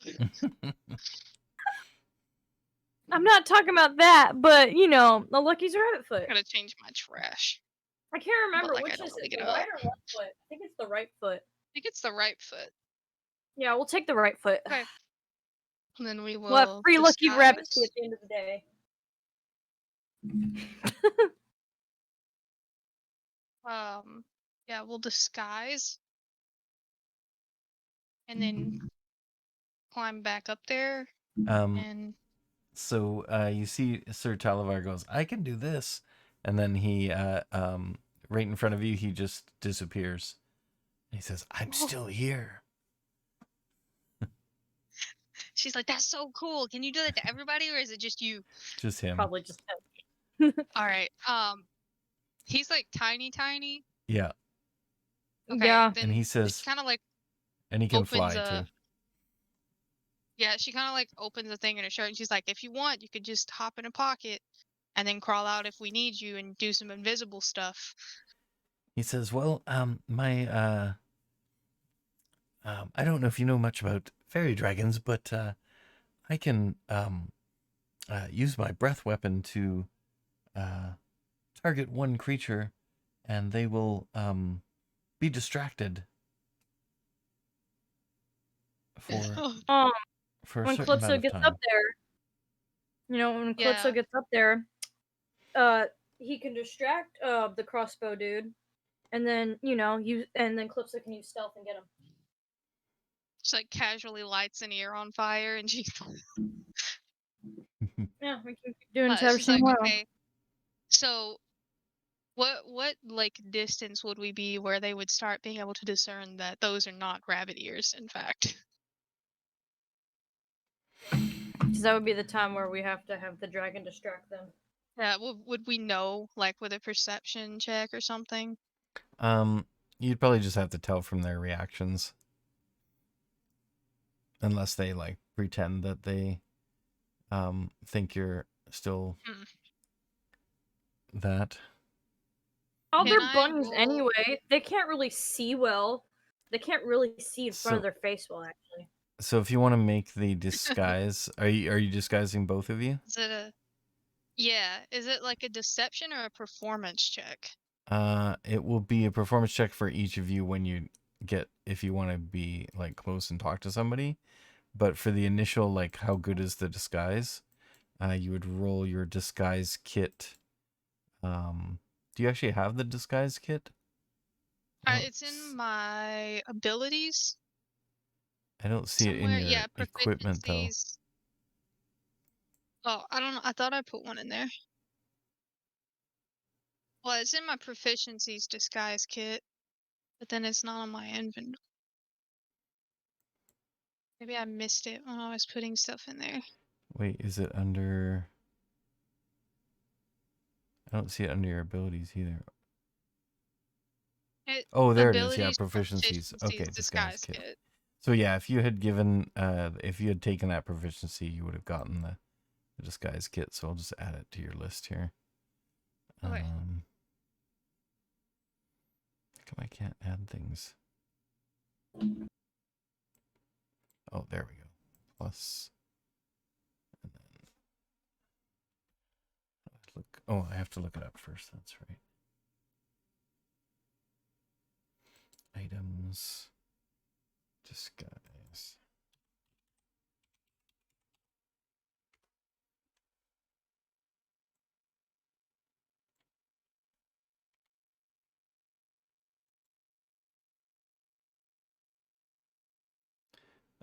I'm not talking about that, but you know, the Lucky's rabbit foot. I gotta change my trash. I can't remember like, I which don't is pick it, it the right up. or left foot. I think it's the right foot. I think it's the right foot. Yeah, we'll take the right foot. Okay. And then we will We'll have 3 lucky rabbits disguise. at the end of the day. Yeah, we'll disguise. And then climb back up there and So you see Sir Talavar goes, "I can do this," and then he right in front of you he just disappears. He says, "I'm still here." she's like, that's so cool. Can you do that to everybody or is it just you? Just him. Probably just Alright. He's like tiny. Yeah. Okay, Yeah. then And he it's says, kinda like and he can opens fly a- too. Yeah, she kind of like opens the thing in her shirt and she's like, if you want, you could just hop in a pocket and then crawl out if we need you and do some invisible stuff. He says, "Well, I don't know if you know much about fairy dragons, but I can use my breath weapon to target one creature, and they will be distracted for Um, for a when certain Calypso amount of gets time." up there, when Calypso Yeah. gets up there, he can distract the crossbow dude, and then then Calypso can use stealth and get him. She like casually lights an ear on fire and she Yeah, we can keep doing she's Tabitha like, well. okay, so what like distance would we be where they would start being able to discern that those are not rabbit ears, in fact? Because that would be the time where we have to have the dragon distract them. Yeah, would we know, like, with a perception check or something? You'd probably just have to tell from their reactions, unless they like pretend that they think you're still Hmm. that. All Can their I bunnies roll- anyway. They can't really see well. They can't really see in front So- of their face well, actually. So if you want to make the disguise, are you disguising both of you? Is it a yeah? Is it like a deception or a performance check? It will be a performance check for each of you when you if you want to be like close and talk to somebody. But for the initial, like, how good is the disguise? You would roll your disguise kit. Do you actually have the disguise kit? It's in my abilities I don't see it in somewhere. your Yeah, equipment though. proficiencies. Oh, I don't know. I thought I put one in there. Well, it's in my proficiencies disguise kit, but then it's not on my inventory. Maybe I missed it when I was putting stuff in there. Wait, is it under? I don't see it under your abilities either. Oh, there it is. Yeah, Abilities, proficiencies. Okay, disguise disguise kit. kit. So yeah, if you had given, if you had taken that proficiency, you would have gotten the disguise kit. So I'll just add it to your list here. Okay. How come I can't add things? Oh, there we go. Plus. And then look. Oh, I have to look it up first. That's right. Items. Disguise.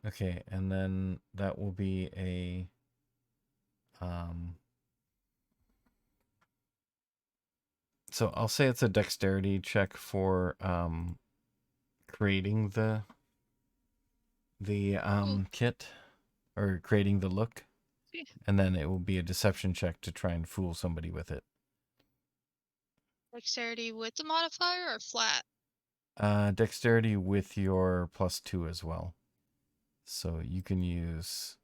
Okay, and then that will be a so I'll say it's a dexterity check for creating the kit or creating the look. Yeah. And then it will be a deception check to try and fool somebody with it. Dexterity with the modifier or flat? Dexterity with your +2 as well. So you can use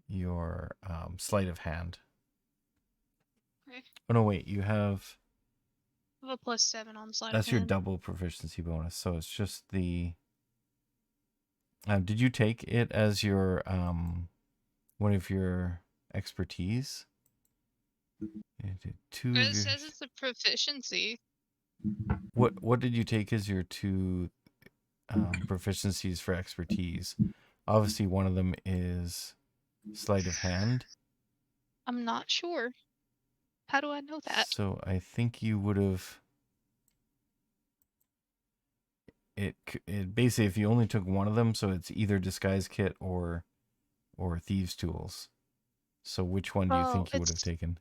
your sleight of hand. Okay. Oh no, wait, you have I have a +7 on sleight that's of your hand. double proficiency bonus. So it's just the did you take it as your one of your expertise? Two It of your... says it's a proficiency. What did you take as your two proficiencies for expertise? Obviously, one of them is sleight of hand. I'm not sure. How do I know that? So I think you would have. It basically, if you only took one of them, so it's either disguise kit or thieves tools. So which one do you think you would have taken?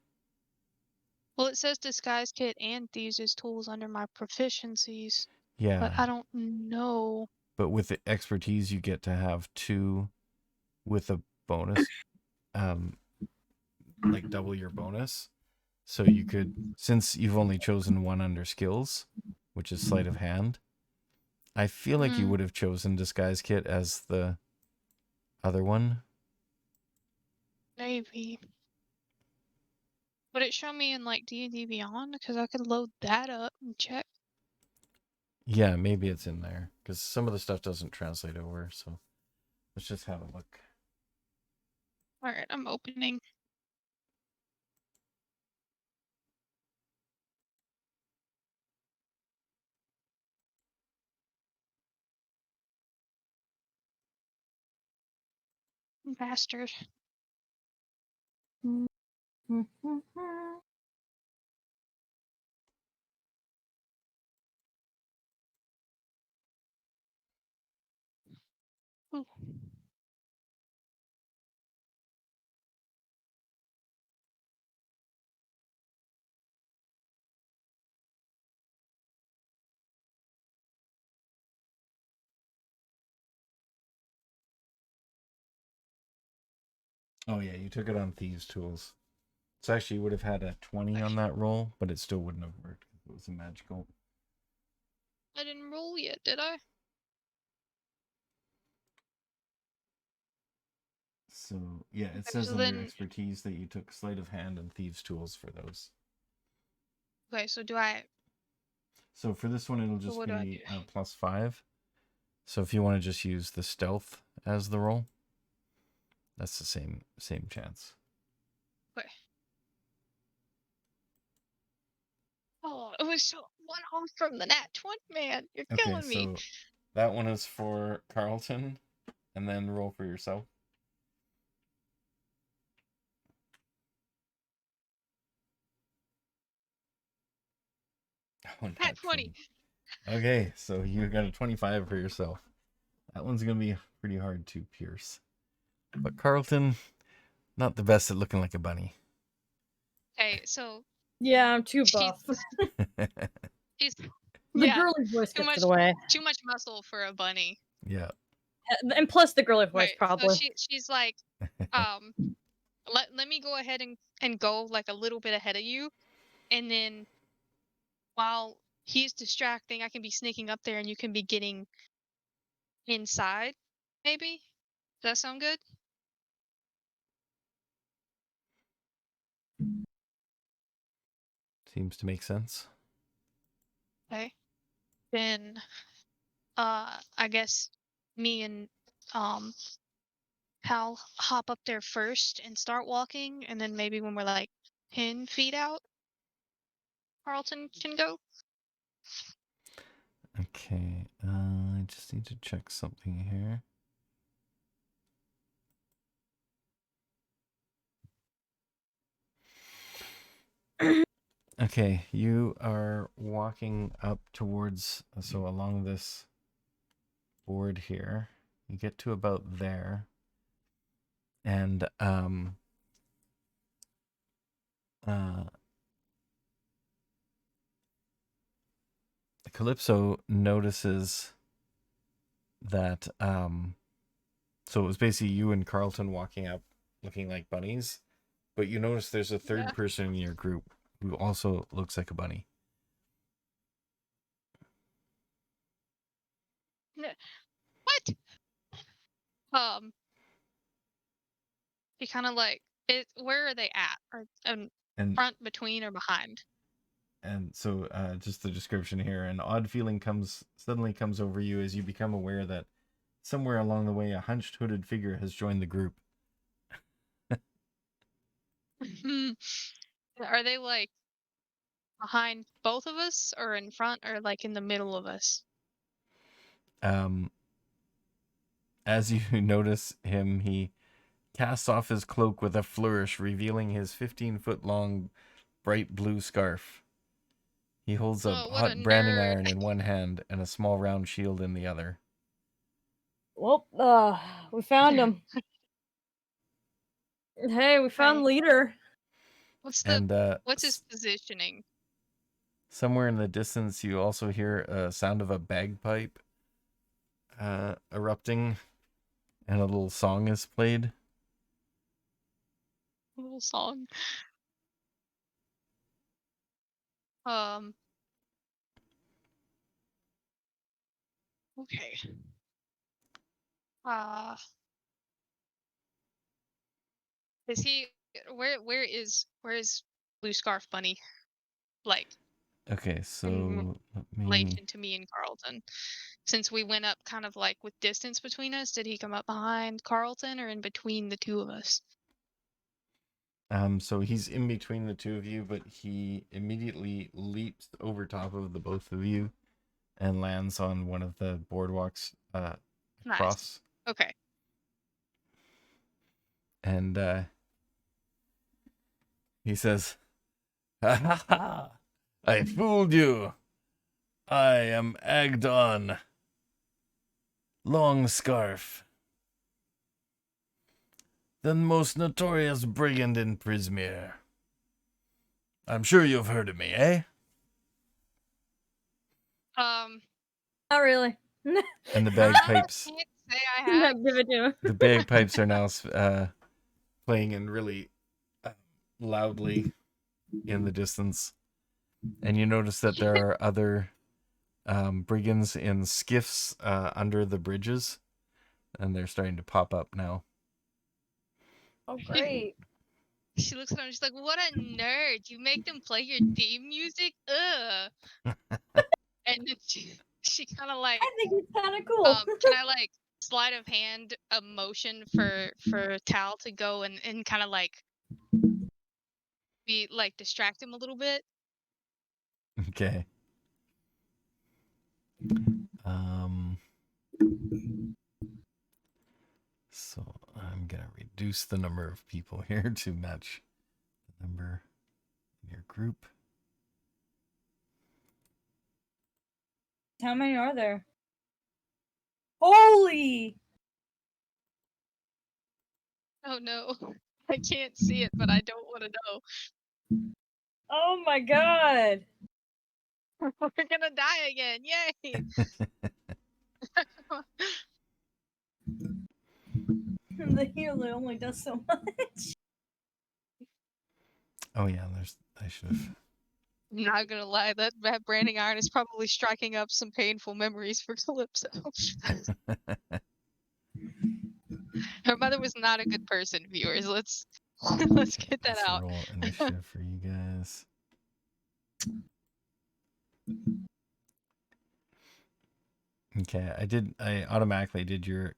Well, it says disguise kit and thieves' tools under my proficiencies. Yeah. But I don't know. But with the expertise, you get to have 2 with a bonus, like double your bonus. So you could, since you've only chosen one under skills, which is sleight of hand, I feel like you would have chosen disguise kit as the other one, Maybe. Would it show me in like D&D Beyond? Because I could load that up and check. Yeah, maybe it's in there because some of the stuff doesn't translate over. So let's just have a look. All right, I'm opening. Bastard. Ooh. Oh yeah, you took it on Thieves Tools. So actually, you would have had a 20 on that roll, but it still wouldn't have worked. It was a magical. I didn't roll yet, did I? So yeah, it Okay, says so under then, expertise that you took sleight of hand and Thieves Tools for those. okay, so do I, So for this one, it'll so just what do I do? be +5. So if you want to just use the stealth as the roll, that's the same chance. Okay. Oh, it was so one off from the nat 20, man. You're Okay, killing me. so that one is for Carlton, and then roll for yourself. Oh, Nat nat 20. 20. Okay, so you got a 25 for yourself. That one's gonna be pretty hard to pierce. But Carlton, not the best at looking like a bunny. Okay, so Yeah, I'm too she's, buff. she's The yeah, girly voice too gets much, in the way. too much muscle for a bunny. Yeah. And plus the girly voice, Right. probably. So she's like, let me go ahead and go like a little bit ahead of you, and then while he's distracting, I can be sneaking up there, and you can be getting inside. Maybe. Does that sound good? Seems to make sense. Okay. Then, I guess me and Hal hop up there first and start walking, and then maybe when we're like 10 feet out, Carlton can go. Okay, I just need to check something here. Okay, you are walking up towards, so along this board here. You get to about there. And Calypso notices that so it was basically you and Carlton walking up looking like bunnies, but you notice there's a third Yeah. person in your group who also looks like a bunny. What? He kind of like it. Where are they at? Or And front, between, or behind? so just the description here, an odd feeling suddenly comes over you as you become aware that somewhere along the way a hunched hooded figure has joined the group. Are they like behind both of us, or in front, or like in the middle of us? As you notice him, he casts off his cloak with a flourish, revealing his 15-foot long bright blue scarf. He holds a Oh, what a hot branding nerd! iron in one hand and a small round shield in the other. Well, we found him. Hey, we found Right. leader. What's And his positioning? somewhere in the distance, you also hear a sound of a bagpipe erupting, and a little song is played. A little song. Um. Okay. Is he? Where is Blue Scarf Bunny? Like Okay, in so let me. relation to me and Carlton, since we went up kind of like with distance between us. Did he come up behind Carlton or in between the two of us? So he's in between the two of you, but he immediately leaps over top of the both of you and lands on one of the boardwalks Nice. across. Okay. And he says, "Ha ha ha! I fooled you. I am Agdon Longscarf, the most notorious brigand in Prismere. I'm sure you've heard of me, eh?" Not really. And the I bagpipes, can't say I No, have. give it to him. the bagpipes are now playing in really loudly in the distance. And you notice that there are other brigands in skiffs under the bridges, and they're starting to pop up now. Oh, great. She looks at him. She's like, "What a nerd! You make them play your theme music? Ugh!" And then she kind of like, I think it's kind of cool. can I like sleight of hand a motion for Tal to go and kind of like be like distract him a little bit? Okay. So I'm gonna reduce the number of people here to match the number in your group. How many are there? Holy! Oh no, I can't see it, but I don't want to know. Oh my god! We're gonna die again! Yay! The healer only does so much. Oh yeah, I should have. I'm not gonna lie, that branding iron is probably striking up some painful memories for Calypso. Her mother was not a good person, viewers. Let's get that Let's out. roll initiative for you guys. Okay, I automatically did your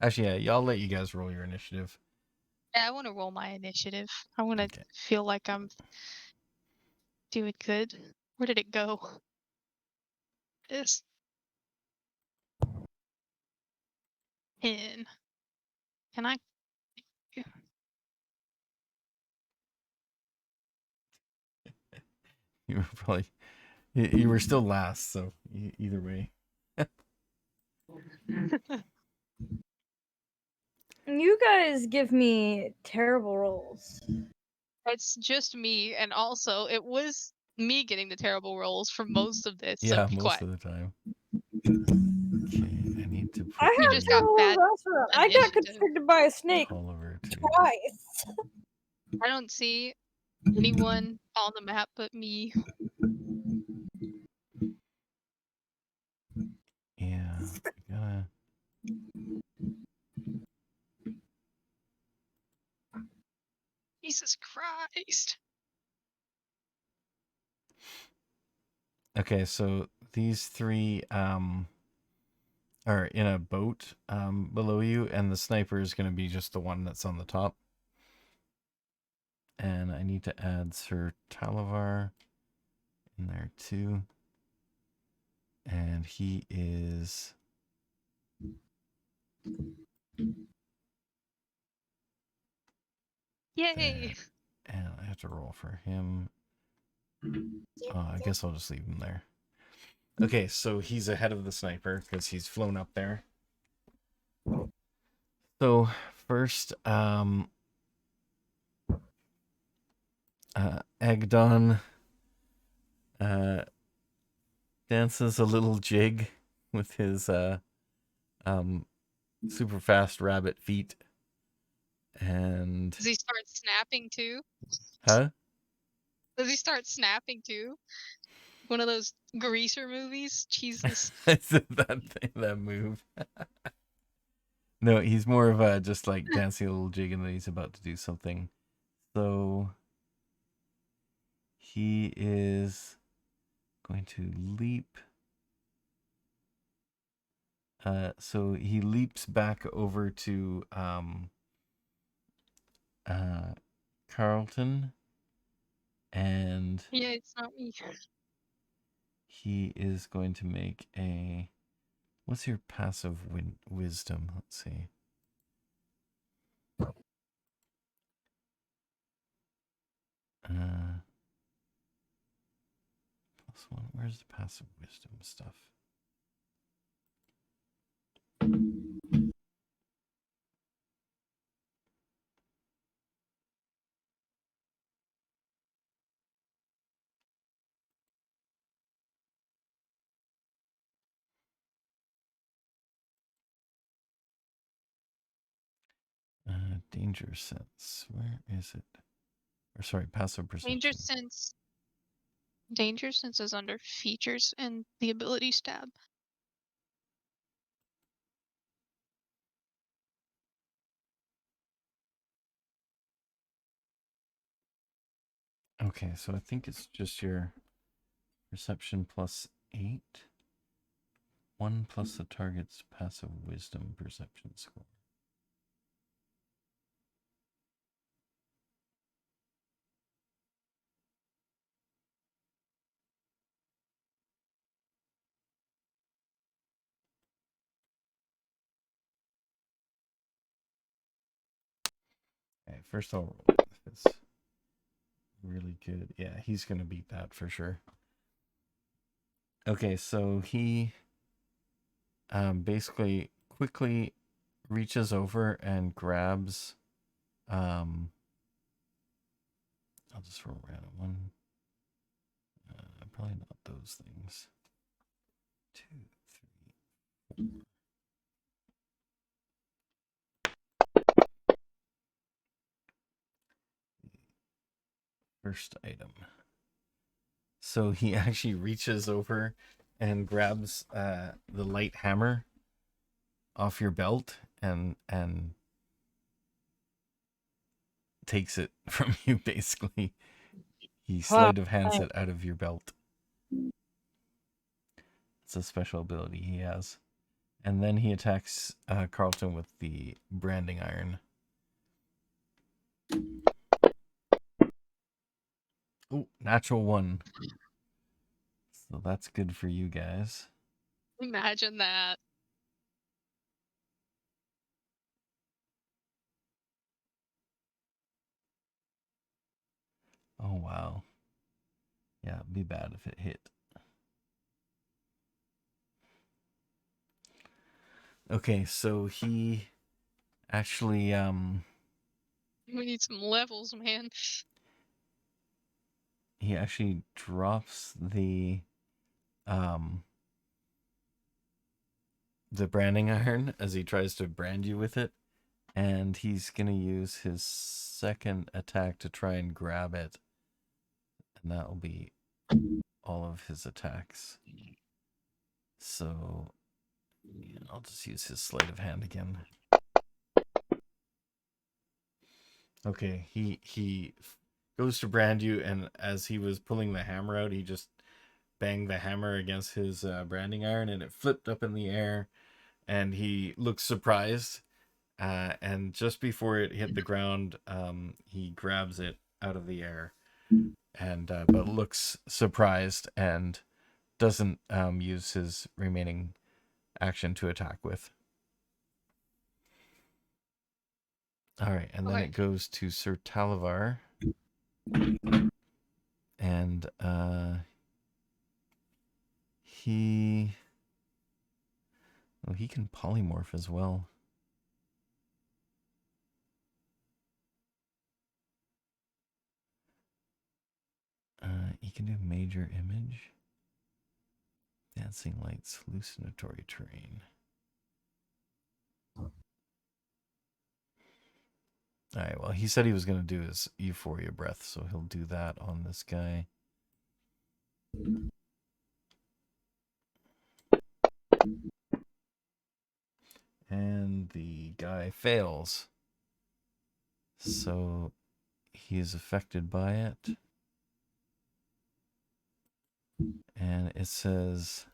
actually yeah, I'll let you guys roll your initiative. Yeah, I want to roll my initiative. I want to Okay. feel like I'm doing good. Where did it go? This 10. Can I? You were probably you were still last, so either way. You guys give me terrible rolls. It's just me, and also it was me getting the terrible rolls for most of this. So Yeah, be most quiet. of the time. Okay, I need to put I You have just got terrible bad rolls also. I got initiative. constricted by a snake Oliver to twice. I don't see anyone on the map but me. yeah. I gotta. Jesus Christ. Okay, so these three are in a boat below you, and the sniper is going to be just the one that's on the top. And I need to add Sir Talavar in there too. And he is... Yay. And I have to roll for him. I guess I'll just leave him there. Okay, so he's ahead of the sniper because he's flown up there. So first, Agdon dances a little jig with his super fast rabbit feet. And Does he start snapping too? huh? Does he start snapping too? One of those greaser movies? Jesus. I said that thing, that move. No, he's more of a just like dancing a little jig and then he's about to do something. So he is going to leap. So he leaps back over to Carlton, and Yeah, it's not me. he is going to make a. What's your passive wisdom? Let's see. +1. Where's the passive wisdom stuff? Danger sense. Where is it? Or sorry, passive perception. Danger sense is under features and the abilities tab. Okay, so I think it's just your perception +8. 1 plus the target's passive wisdom perception score. Okay, first I'll roll if it's really good. Yeah, he's gonna beat that for sure. Okay, so he basically quickly reaches over and grabs I'll just roll a random one. Probably not those things. 2, 3, 4. First item. So he actually reaches over and grabs the light hammer off your belt and takes it from you basically. He sleight of hands it out of your belt. It's a special ability he has. And then he attacks Carlton with the branding iron. Oh, natural 1. So that's good for you guys. Imagine that. Oh, wow. Yeah, it'd be bad if it hit. Okay, so he actually We need some levels, man. he actually drops the branding iron as he tries to brand you with it, and he's gonna use his second attack to try and grab it, and that will be all of his attacks. So yeah, I'll just use his sleight of hand again. Okay, he goes to brand you, and as he was pulling the hammer out, he just banged the hammer against his branding iron, and it flipped up in the air, and he looked surprised. And just before it hit the ground, he grabs it out of the air, and but looks surprised and doesn't use his remaining action to attack with. All right, and then it goes to Sir Talavar, and he can polymorph as well. He can do major image, dancing lights, hallucinatory terrain. All right, well, he said he was going to do his euphoria breath, so he'll do that on this guy. And the guy fails. So he is affected by it. And it says,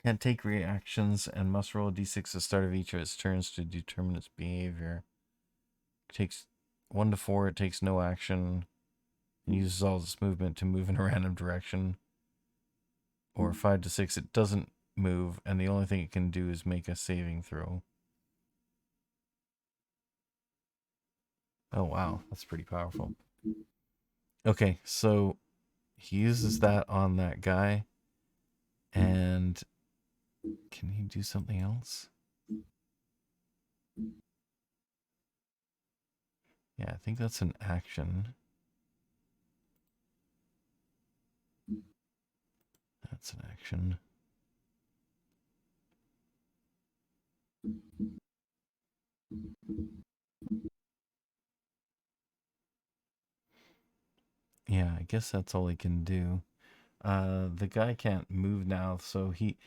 can't take reactions and must roll a d6 at the start of each of its turns to determine its behavior. It takes 1 to 4, it takes no action. And uses all its movement to move in a random direction. Or 5 to 6, it doesn't move, and the only thing it can do is make a saving throw. Oh wow, that's pretty powerful. Okay, so he uses that on that guy, and can he do something else? Yeah, I think that's an action. That's an action. Yeah, I guess that's all he can do. The guy can't move now, so he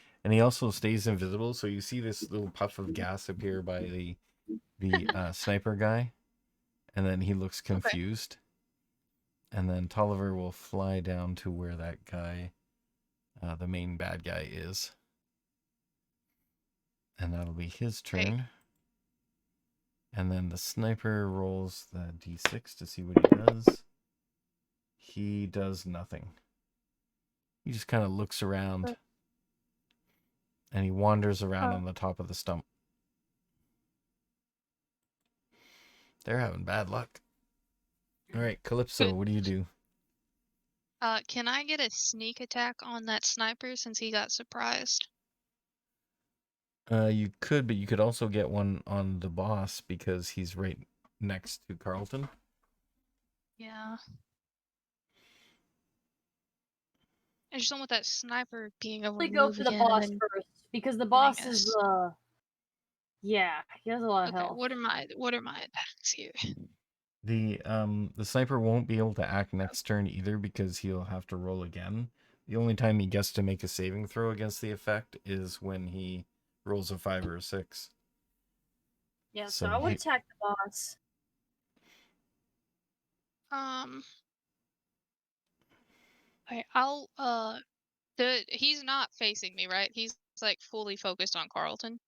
also stays invisible. So you see this little puff of gas appear by the sniper guy, and then he looks confused. And then Talavar will fly down to where that guy, the main bad guy, is, and that'll be his turn. And then the sniper rolls the d6 to see what he does. He does nothing. He just kind of looks around. And he wanders around on the top of the stump. They're having bad luck. All right, Calypso, what do you do? Can I get a sneak attack on that sniper since he got surprised? You could, but you could also get one on the boss because he's right next to Carlton. Yeah. I just don't want that sniper being able to Go move for the again and boss then first because the hitting boss us. is yeah, he has a lot of Okay, health. what are my attacks here? The sniper won't be able to act next turn either because he'll have to roll again. The only time he gets to make a saving throw against the effect is when he rolls a 5 or a 6. Yeah, So so I would he- attack the boss. Okay, he's not facing me, right? He's like fully focused on Carlton.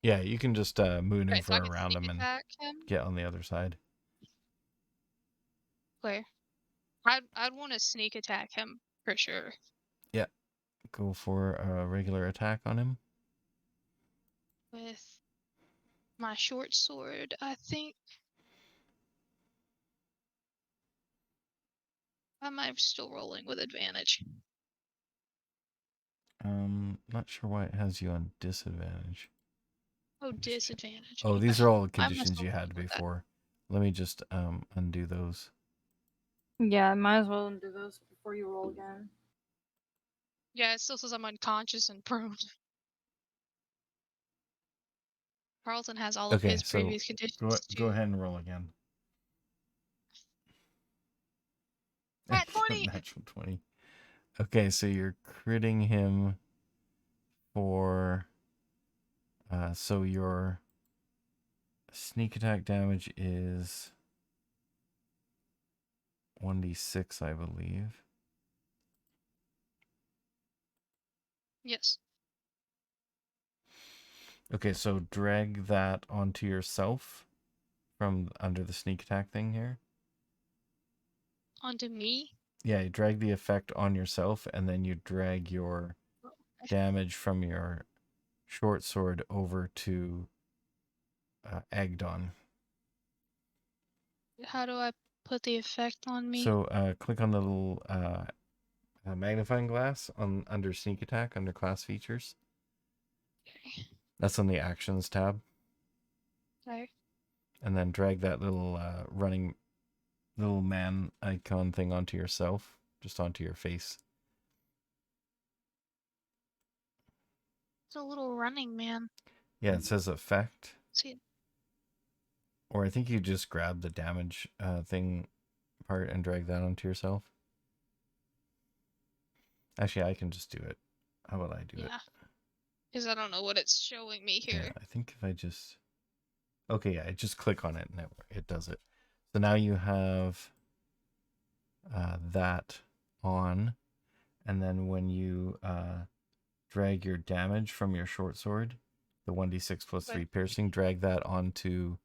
Yeah, you can just maneuver Okay, so I can around sneak him and attack him. get on the other side. Where? I'd want to sneak attack him for sure. Yeah, go for a regular attack on him. With my short sword, I think. Am I still rolling with advantage? Not sure why it has you on disadvantage. Oh, disadvantage. Oh, Okay. these are all Why am I conditions still you rolling had with that? before. Let me just undo those. Yeah, I might as well do those before you roll again. Yeah, it still says I'm unconscious and prone. Carlton has all of Okay, his so previous conditions go too. ahead and roll again. At 20! Natural 20. Okay, so you're critting him for so your sneak attack damage is 1d6, I believe. Yes. Okay, so drag that onto yourself from under the sneak attack thing here. Onto me? Yeah, you drag the effect on yourself, and then you drag your damage from your short sword over to Agdon. How do I put the effect on me? So click on the little magnifying glass on under sneak attack under class features. Okay. That's on the actions tab. Sorry. And then drag that little running little man icon thing onto yourself, just onto your face. It's a little running man. Yeah, it says effect. See. Or I think you just grab the damage thing part and drag that onto yourself. Actually, I can just do it. How about I do it? Because I don't know what it's showing me Yeah, here. I think if I just... Okay, yeah, I just click on it and it does it. So now you have that on, and then when you drag your damage from your short sword, the 1d6 plus 3 piercing, drag that onto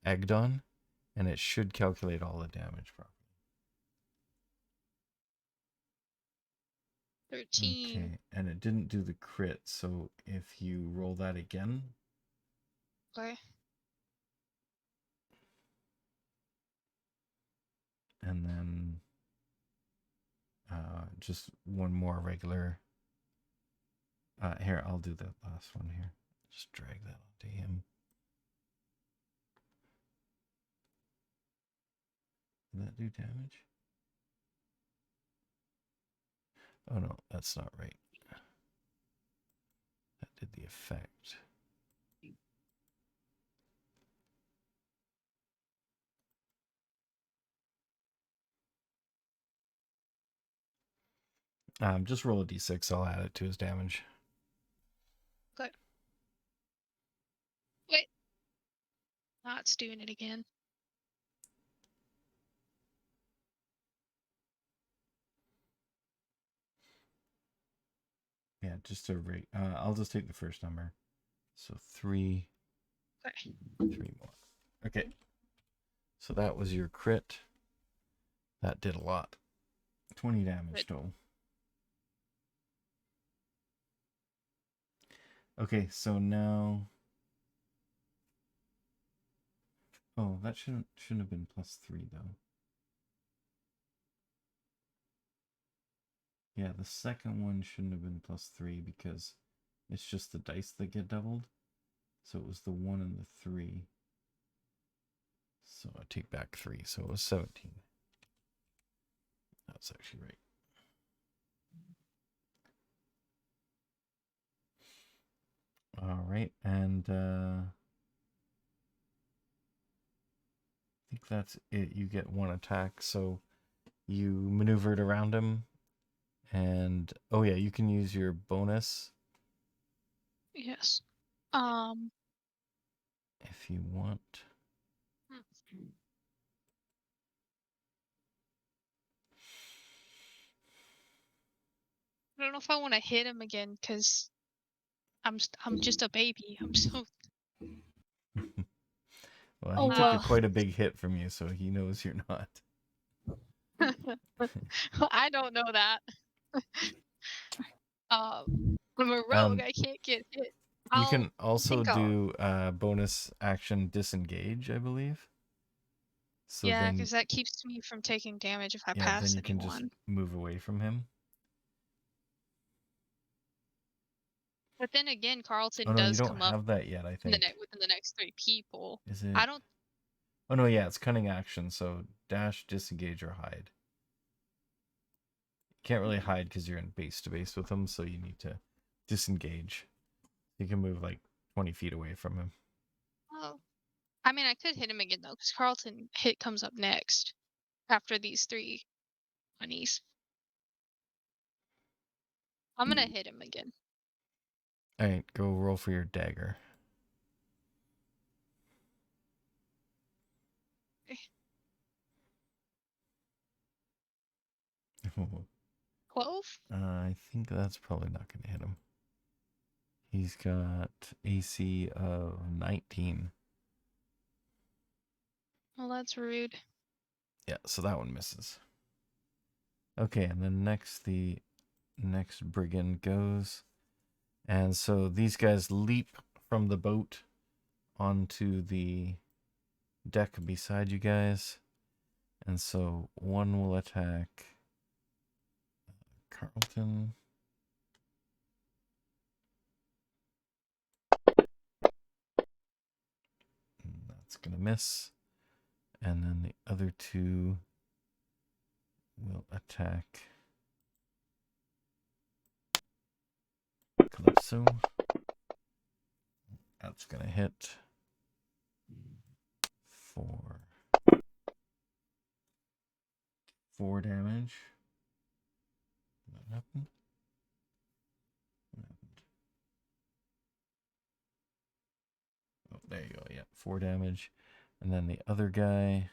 Agdon, and it should calculate all the damage properly. 13. Okay, and it didn't do the crit, so if you roll that again, Okay. and then just one more regular. Here, I'll do that last one here. Just drag that onto him. Did that do damage? Oh no, that's not right. That did the effect. Just roll a d6. I'll add it to his damage. Okay. Wait. Oh, it's doing it again. Yeah, just to rate. I'll just take the first number. So 3. Okay. 3 more. Okay. So that was your crit. That did a lot. 20 damage total. Okay, so now... Oh, that shouldn't have been +3 though. Yeah, the second one shouldn't have been +3 because it's just the dice that get doubled. So it was the 1 and the 3. So I take back 3, so it was 17. That's actually right. All right, and I think that's it. You get one attack, so you maneuvered around him, and oh yeah, you can use your bonus Yes. if you want. I don't know if I want to hit him again because I'm just a baby. I'm so. Well, he took quite a big hit from you, so he knows you're not. I don't know that. I'm a rogue. I can't get hit. You can also do bonus action disengage, I believe. So yeah, then, because that keeps me from taking damage if I yeah, pass then you can anyone. just move away from him. But then again, Carlton Oh no, you does don't come up have that yet, I think. within the next 3 people. Is it? I don't. Oh no, yeah, it's cunning action, so dash, disengage, or hide. You can't really hide because you're in base to base with him, so you need to disengage. You can move like 20 feet away from him. Oh, I mean, I could hit him again though, because Carlton hit comes up next after these 3 bunnies. I'm gonna hit him again. Alright, go roll for your dagger. Okay. 12? I think that's probably not going to hit him. He's got AC of 19. Well, that's rude. Yeah, so that one misses. Okay, and then next the next brigand goes. And so these guys leap from the boat onto the deck beside you guys. And so one will attack Carlton. And that's going to miss. And then the other 2 will attack Calypso. That's going to hit for 4 damage. What happened? What happened? there you go. Yeah, 4 damage. And then the other guy.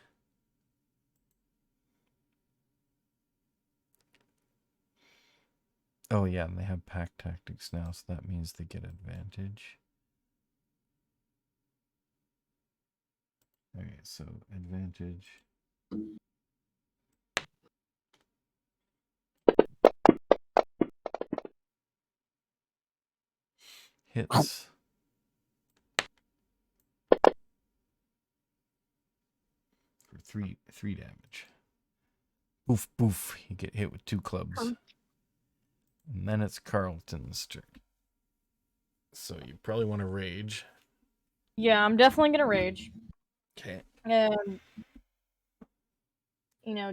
Oh, yeah, and they have pack tactics now, so that means they get advantage. Okay, so advantage. Hits. For three damage. Boof, boof. You get hit with 2 clubs. And then it's Carlton's turn. So you probably want to rage. Yeah, I'm definitely gonna rage. Okay. And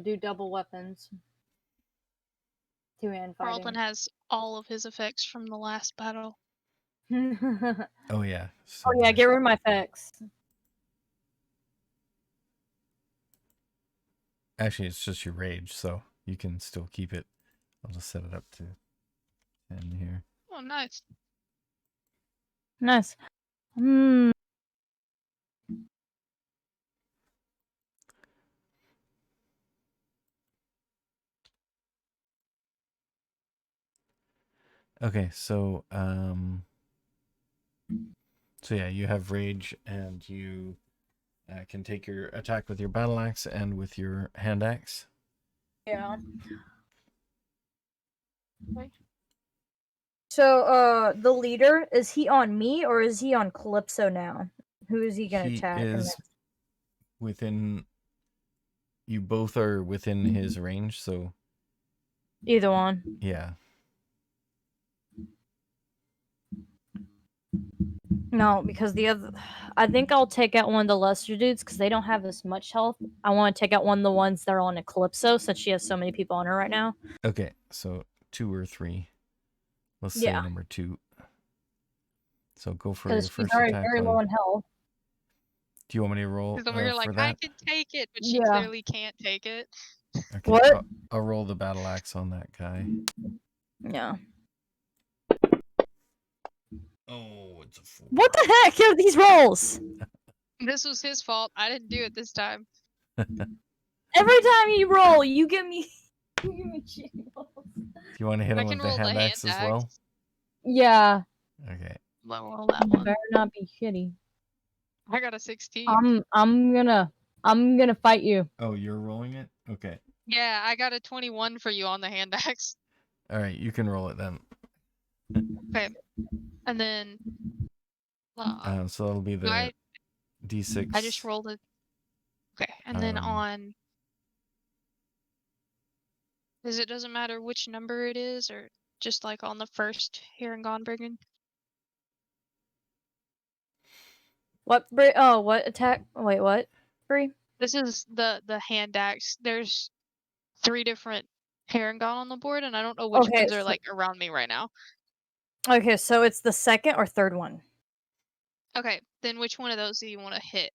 do double weapons. 2-hand Carlton fighting. has all of his effects from the last battle. Oh, yeah. So Oh yeah, get rid of my effects. actually, it's just your rage, so you can still keep it. I'll just set it up to 10 here. Oh, nice. Nice. Okay, so yeah, you have rage, and you can take your attack with your battle axe and with your hand axe. Yeah. Okay. So, the leader, is he on me or is he on Calypso now? Who is he gonna He attack? is within. You both are within his range, so Either one. yeah. No, because I think I'll take out one of the lesser dudes because they don't have as much health. I want to take out one of the ones that are on a Calypso since she has so many people on her right now. Okay, so 2 or 3. Let's say Yeah. number 2. So go for your Because she's first already attack. very low in health. Do you want me to roll Because then we were like, for I that? can take it, but she Yeah. clearly can't take it. Okay, What? I'll roll the battle axe on that guy. Yeah. Oh, it's a 4. What the heck are these rolls? This was his fault. I didn't do it this time. Every time you roll, you give me shitty rolls. Do you want to hit I him can with the roll the hand axe as well? Yeah. Okay. I'll roll that You one. better not be shitty. I got a 16. I'm gonna fight you. Oh, you're rolling it? Okay. Yeah, I got a 21 for you on the hand axe. All right, you can roll it then. Okay. And then So that'll be the I D6. I just rolled it. Okay. And then on doesn't matter which number it is, or just like on the first Haregon Brigand? What what attack? Wait, what? Free? This is the hand axe. There's 3 different Haregon on the board, and I don't know which Okay, ones are so- like around me right now. Okay, so it's the second or third one. Okay, then which one of those do you want to hit?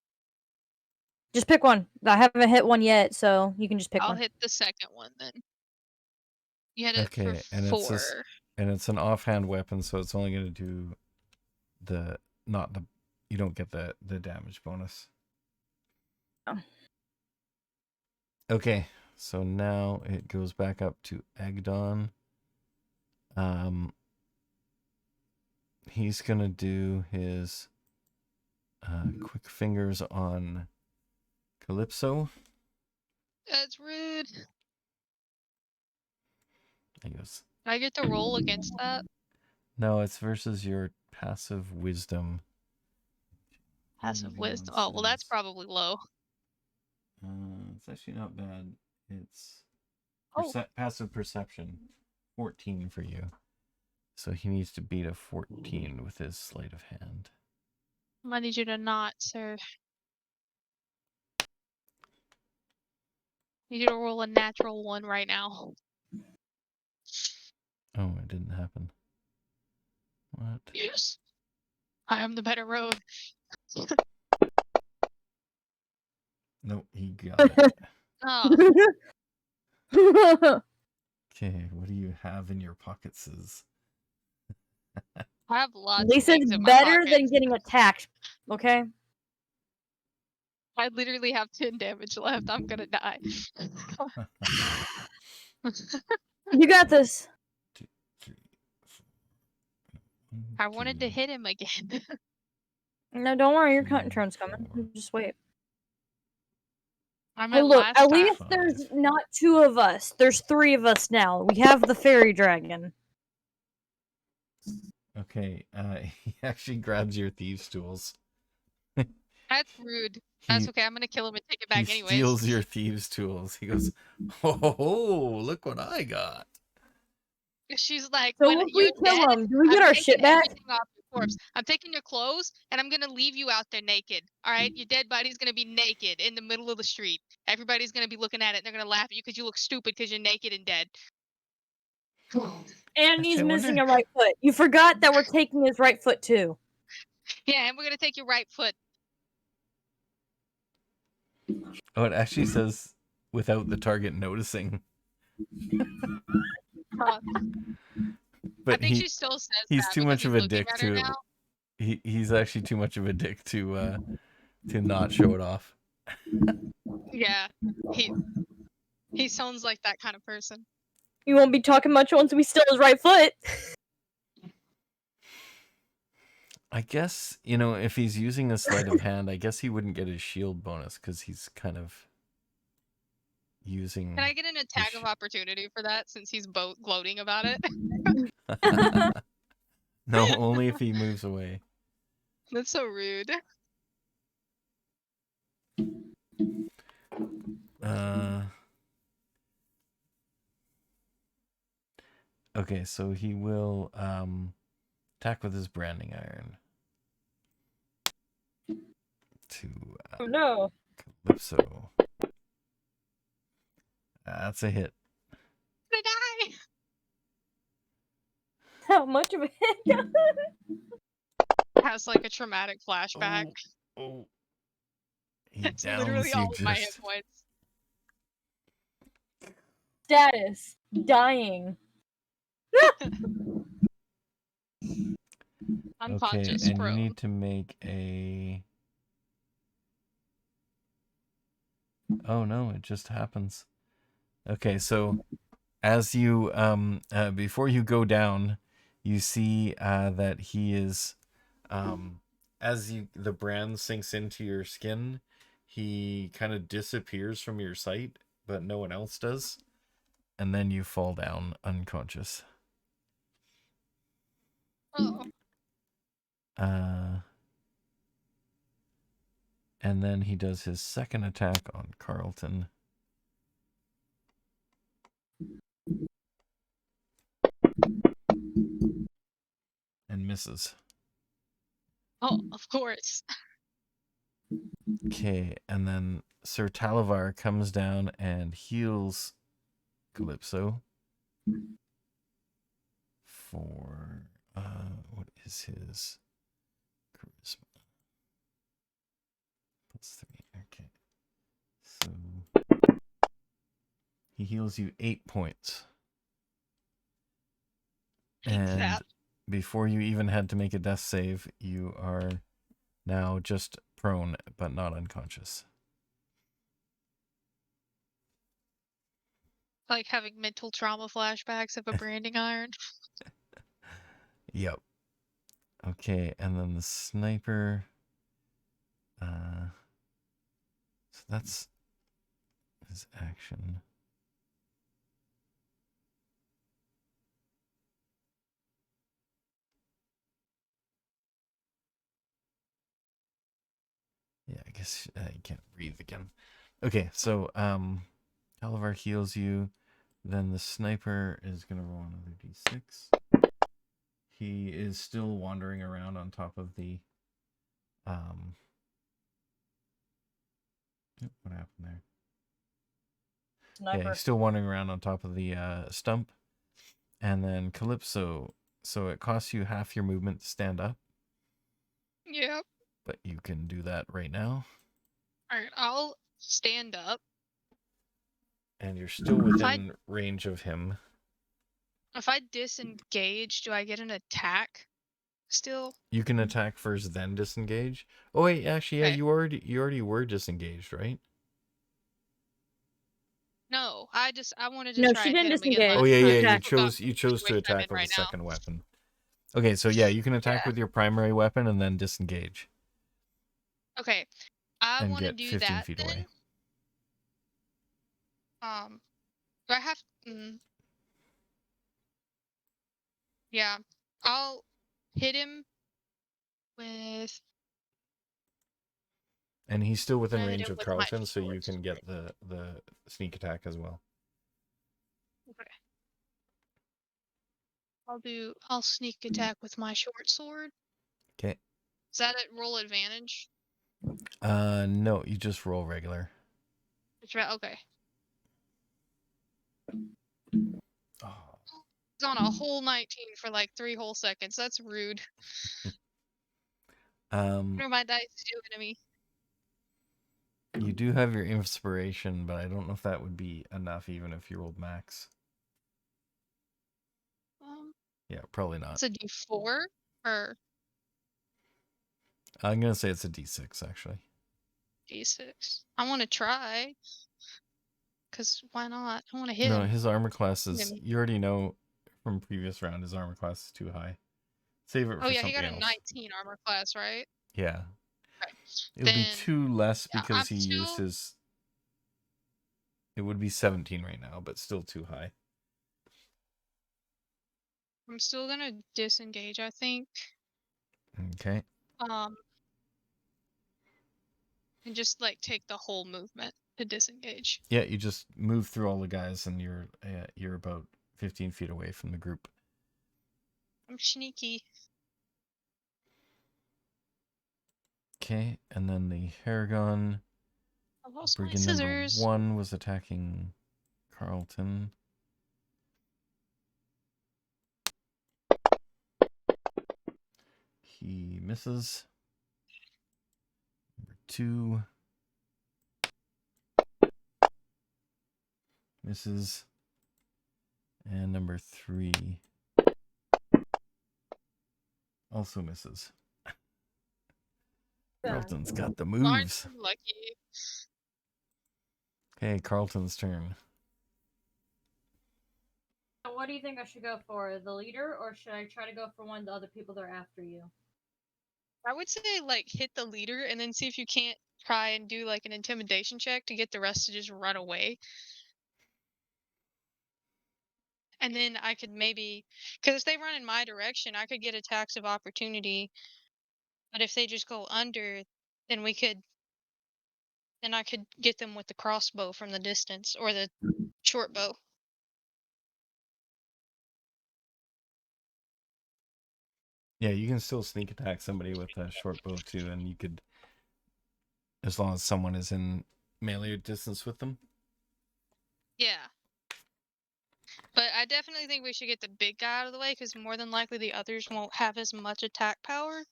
Just pick one. I haven't hit one yet, so you can just pick I'll one. hit the second one then. You hit it Okay, for and 4. it's an offhand weapon, so it's only going to do you don't get the damage bonus. Oh. Okay, so now it goes back up to Agdon. He's gonna do his quick fingers on Calypso. That's rude. He goes, Can I get to roll against that? no, it's versus your passive wisdom. Passive wisdom. Oh, well, that's probably low. It's actually not bad. It's Oh. passive perception, 14 for you. So he needs to beat a 14 with his sleight of hand. I need you to not, sir. Need you to roll a natural 1 right now. Oh, it didn't happen. What? Yes. I am the better rogue. Nope, he got it. Oh, Okay, what do you have in your pockets? I have lots At of least things it's in my better than pockets. getting attacked. Okay. I literally have 10 damage left. I'm gonna die. You got this. 2, 3, 4. I wanted to hit him again. No, don't worry. Your 3, turn's coming. 4, Just wait. I'm Hey, at look. last At time. least there's not 2 of us. There's 3 of us now. We have the Faerie Dragon. Okay, he actually grabs your thieves' tools. That's rude. That's He okay. I'm gonna kill him and take it he back anyways. steals your thieves' tools. He goes, "Oh, look what I got!" She's like, So when if you're we kill dead, him, do we I'm get our taking shit back? everything off your corpse. I'm taking your clothes, and I'm gonna leave you out there naked. All right, your dead body's gonna be naked in the middle of the street. Everybody's gonna be looking at it, and they're gonna laugh at you because you look stupid because you're naked and dead. And he's Actually, I missing wonder- a right foot. You forgot that we're taking his right foot too. Yeah, and we're gonna take your right foot. Oh, it actually says without the target noticing. I But think she still says he's that too because much he's of a looking dick at her to. now. He's actually too much of a dick to not show it off. Yeah, he sounds like that kind of person. You won't be talking much once we steal his right foot. I guess, you know, if he's using a sleight of hand, I guess he wouldn't get his shield bonus because he's kind of using. Can I get an attack of opportunity for that since he's gloating about it? No, only if he moves away. That's so rude. Okay, so he will attack with his branding iron. To Oh no. Calypso. That's a hit. I'm gonna die. How much of a hit? Has like a traumatic flashback. Oh. He It's downs literally you all of my hit just. points. Status. Dying. Unconscious, Okay, and bro. you need to make a. Oh no, it just happens. Okay, so as you before you go down, you see that he is as the brand sinks into your skin, he kind of disappears from your sight, but no one else does. And then you fall down unconscious. Oh. And then he does his second attack on Carlton. And misses. Oh, of course. Okay, and then Sir Talavar comes down and heals Calypso for what is his charisma? +3. Okay. So he heals you 8 points. And That. before you even had to make a death save, you are now just prone but not unconscious. Like having mental trauma flashbacks of a branding iron. Yep. Okay, and then the sniper. So that's his action. Yeah, I guess you can't breathe again. Okay, so Talavar heals you. Then the sniper is gonna roll another d6. He is still wandering around on top of the what happened there? Sniper. Yeah, he's still wandering around on top of the stump. And then Calypso. So it costs you half your movement to stand up, Yep. but you can do that right now. Alright, I'll stand up. And you're still within range of him. If I disengage, do I get an attack? still? You can attack first, then disengage. Oh wait, actually, yeah, Okay. you already were disengaged, right? No, I wanted to No, try she and didn't hit him again disengage. Oh last yeah, She yeah. time. You attacked. chose The to situation I'm attack in with a right now. second weapon. Okay, so yeah, you can attack Yeah. with your primary weapon and then disengage Okay, I and want to get do 15 that feet then. away. Do I have? Yeah, I'll hit him with. And he's still within I hit range him of with my Carlton, so you short can sword. get the sneak attack as well. Okay. I'll sneak attack with my short sword. Okay. Is that at roll advantage? No, you just roll regular. It's right. Okay. Oh. It's on a whole 19 for like 3 whole seconds. That's rude. What are my dice doing to me? You do have your inspiration, but I don't know if that would be enough, even if you rolled max. Yeah, probably not. It's a D4 or I'm gonna say it's a D6 actually. D6. I want to try. Cause why not? I want to hit No, him. his armor class is. Hit me. You already know from previous round his armor class is too high. Save it Oh for yeah, he something got a else. 19 armor class, right? Yeah. Okay. It would be Then 2 less yeah, because he used his. It would be 17 right now, but still too high. I'm still gonna disengage, I think. Okay. And just like take the whole movement to disengage. Yeah, you just move through all the guys, and you're about 15 feet away from the group. I'm sneaky. Okay, and then the Haregon I lost my Brigand number scissors. 1 was attacking Carlton. He misses. Number 2 misses. And number 3 also misses. Carlton's got the Aren't moves. you lucky? Okay, Carlton's turn. So what do you think I should go for? The leader, or should I try to go for one of the other people that are after you? I would say like hit the leader and then see if you can't try and do like an intimidation check to get the rest to just run away. And then I could maybe, because if they run in my direction, I could get attacks of opportunity. But if they just go under, then I could get them with the crossbow from the distance or the short bow. Yeah, you can still sneak attack somebody with a short bow too, and you could, as long as someone is in melee distance with them. Yeah. But I definitely think we should get the big guy out of the way because more than likely the others won't have as much attack power.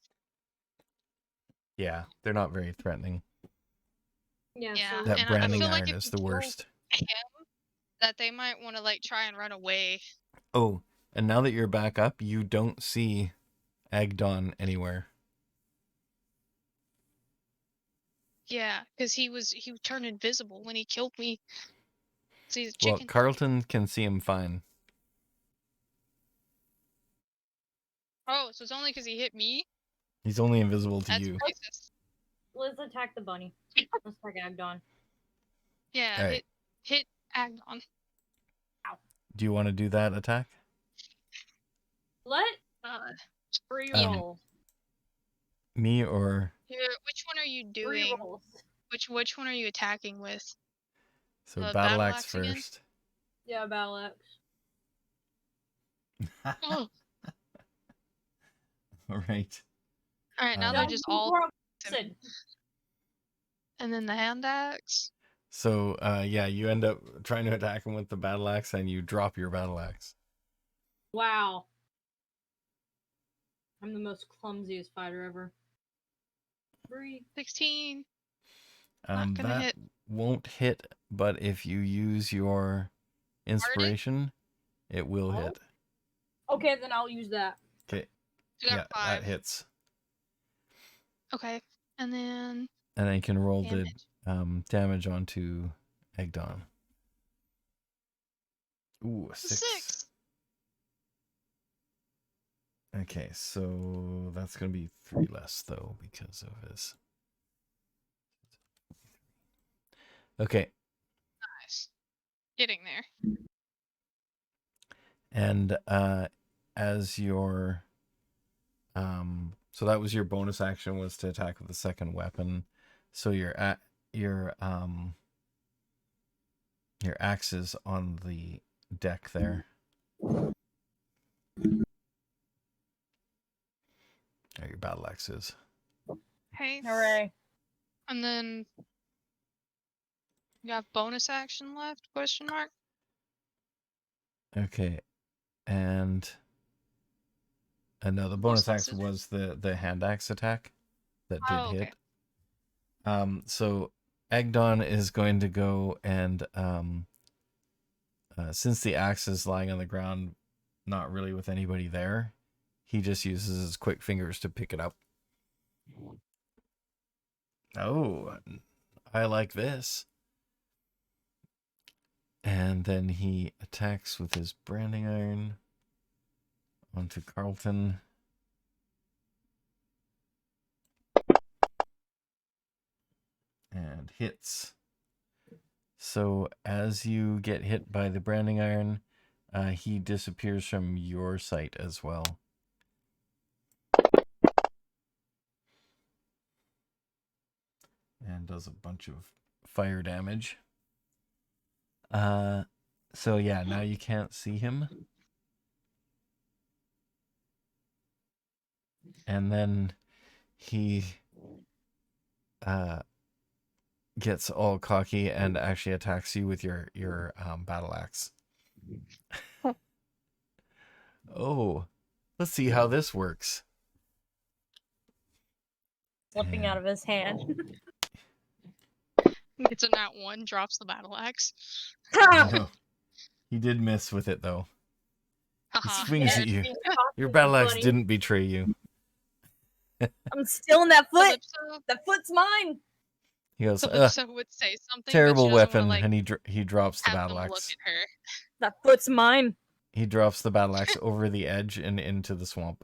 Yeah, they're not very threatening. Yeah. Yeah, So That and I branding feel like iron if is we the kill worst. him, that they might want to like try and run away. Oh, and now that you're back up, you don't see Agdon anywhere. Yeah, because he turned invisible when he killed me. So he's a Well, chicken. Carlton can see him fine. Oh, so it's only because he hit me? He's only invisible to That's you. racist. let's attack the bunny. Let's attack Agdon. Yeah, All right. hit Agdon. Do you want to do that attack? Let Uh, free Um, roll. Me or here, which one are you Free doing? rolls. Which one are you attacking with? so The battle battle axe axe again? first. Yeah, battle axe. Oh, All right. all right, now Um, they're just all. Listen. And then the hand axe. So yeah, you end up trying to attack him with the battle axe, and you drop your battle axe. Wow. I'm the most clumsiest fighter ever. 16. Not gonna That hit. won't hit, but if you use your inspiration, it will Oh. hit. Okay, then I'll use that. Okay. You got Yeah, 5. that hits. Okay. And then And then you can roll damage. the damage onto Egdon. Ooh, a 6. 6. Okay, so that's going to be 3 less, though, because of his... Okay, Nice. Getting there. and as your... so that was your bonus action, was to attack with the second weapon. So your axe is on the deck there. Or your battle axe is. Okay. Hooray. And then you have bonus action left? Question mark. Okay, and no, the bonus action was the hand axe attack that did Oh, okay. hit. So Egdon is going to go and since the axe is lying on the ground, not really with anybody there, he just uses his quick fingers to pick it up. Oh, I like this. And then he attacks with his branding iron onto Carlton. And hits. So as you get hit by the branding iron, he disappears from your sight as well. And does a bunch of fire damage. So yeah, now you can't see him. And then he gets all cocky and actually attacks you with your battle axe. Oh, let's see how this works. Slipping out of his hand. It's a nat 1, drops the battle axe. No, he did miss with it though. He Haha. swings at you. being Your cocky, battle axe buddy. didn't betray you. I'm stealing that foot. Calypso, That foot's mine. He goes, Calypso would say something, terrible but she doesn't weapon, want to, like, and he drops the have battle them look axe. at her. That foot's mine. He drops the battle axe over the edge and into the swamp.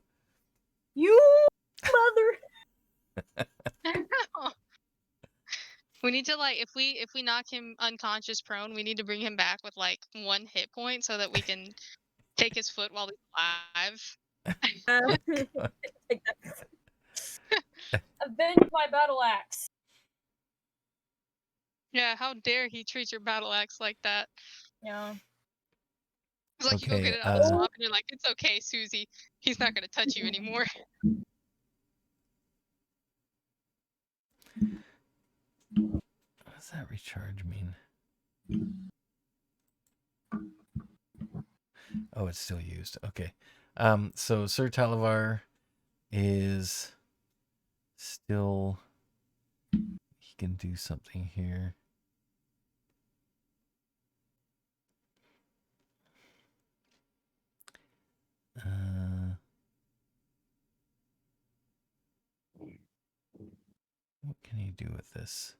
You mother. We need to, like, if we knock him unconscious prone, we need to bring him back with like 1 hit point so that we can take his foot while he's alive. Take that. Avenge my battle axe. Yeah, how dare he treat your battle axe like that? Yeah. It's like you go Okay, get it out of the swamp and you're like, it's okay, Susie. He's not gonna touch you anymore. What does that recharge mean? Oh, it's still used. Okay. So Sir Talavar is still... He can do something here. What can he do with this?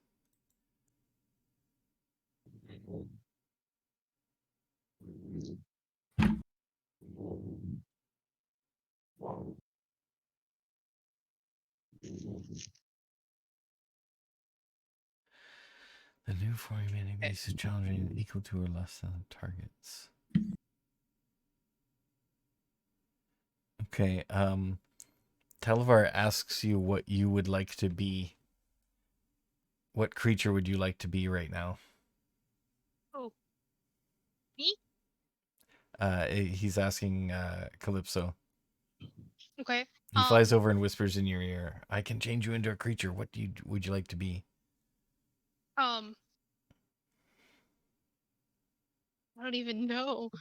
The new form enemies is challenging equal to or less than the targets. Okay, Talavar asks you what you would like to be. What creature would you like to be right now? Oh. Me? He's asking Calypso. Okay. He flies over and whispers in your ear, I can change you into a creature. What would you like to be? I don't even know.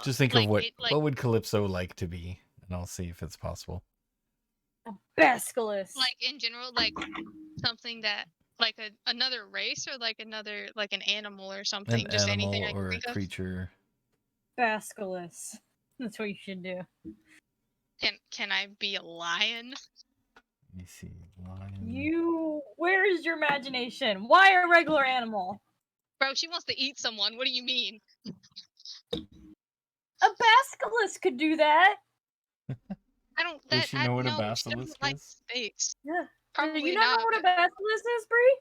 Just think like, of what like, what would Calypso like to be, and I'll see if it's possible. A basilisk. like in general, like something that like another race or like another like an animal or something. An Just animal anything I can or a think of. creature. Basilisk. That's what you should do. Can I be a lion? Let me see. Lion. Where is your imagination? Why a regular animal? Bro, she wants to eat someone. What do you mean? A basilisk could do that. I don't. Does That she I know what a no. She basilisk doesn't like is? snakes. Yeah. Do Probably you not know not. what a basilisk is, Bree?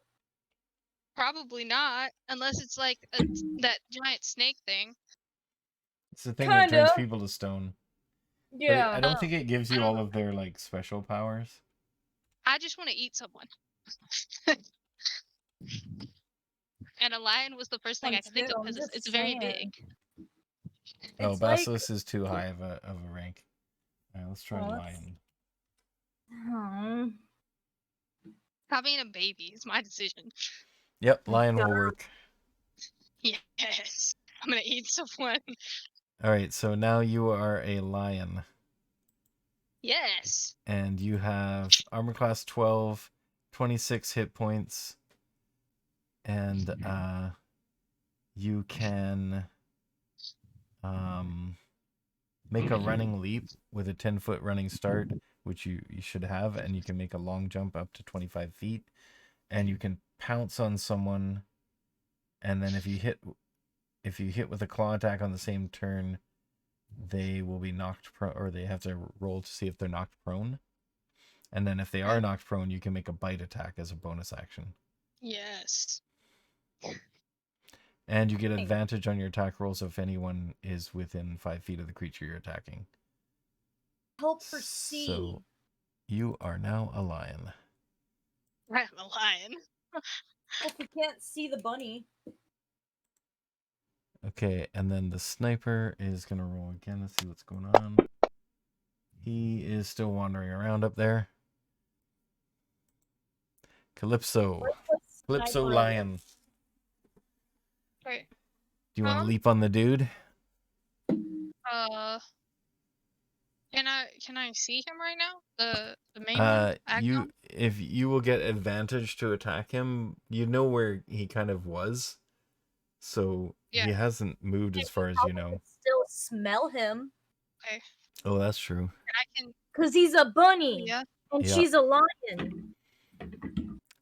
Probably not, unless it's like that giant snake thing. It's the thing that Kinda. turns people to stone. But Yeah. I don't think it gives I you don't all know. of their like special powers. I just want to eat someone. And a lion was the first thing I could think of I'm because just it's very saying. big. Oh, It's like basilisk is too high of a rank. All right, let's try Well, lion. oh, Having a baby is my decision. Yep, lion will work. Yes, I'm gonna eat someone. All right, so now you are a lion, Yes. and you have armor class 12, 26 hit points, and you can make a running leap with a 10-foot running start, which you should have, and you can make a long jump up to 25 feet, and you can pounce on someone, and then if you hit with a claw attack on the same turn, they will be knocked prone, or they have to roll to see if they're knocked prone. And then if they are knocked prone, you can make a bite attack as a bonus action. Yes. And you get advantage on your attack rolls if anyone is within 5 feet of the creature you're attacking. help her see. So you are now a lion. I'm a lion. If we can't see the bunny. Okay, and then the sniper is going to roll again. Let's see what's going on. He is still wandering around up there. Calypso. Calypso lion. Right. Do you want to Huh? leap on the dude? Can I see him right now? The main one? If you will get advantage to attack him, you know where he kind of was. So Yeah. he hasn't moved as far as you know. Still smell him. Okay. Oh, that's true. And I can. Because he's a bunny. Yeah. And Yeah. she's a lion.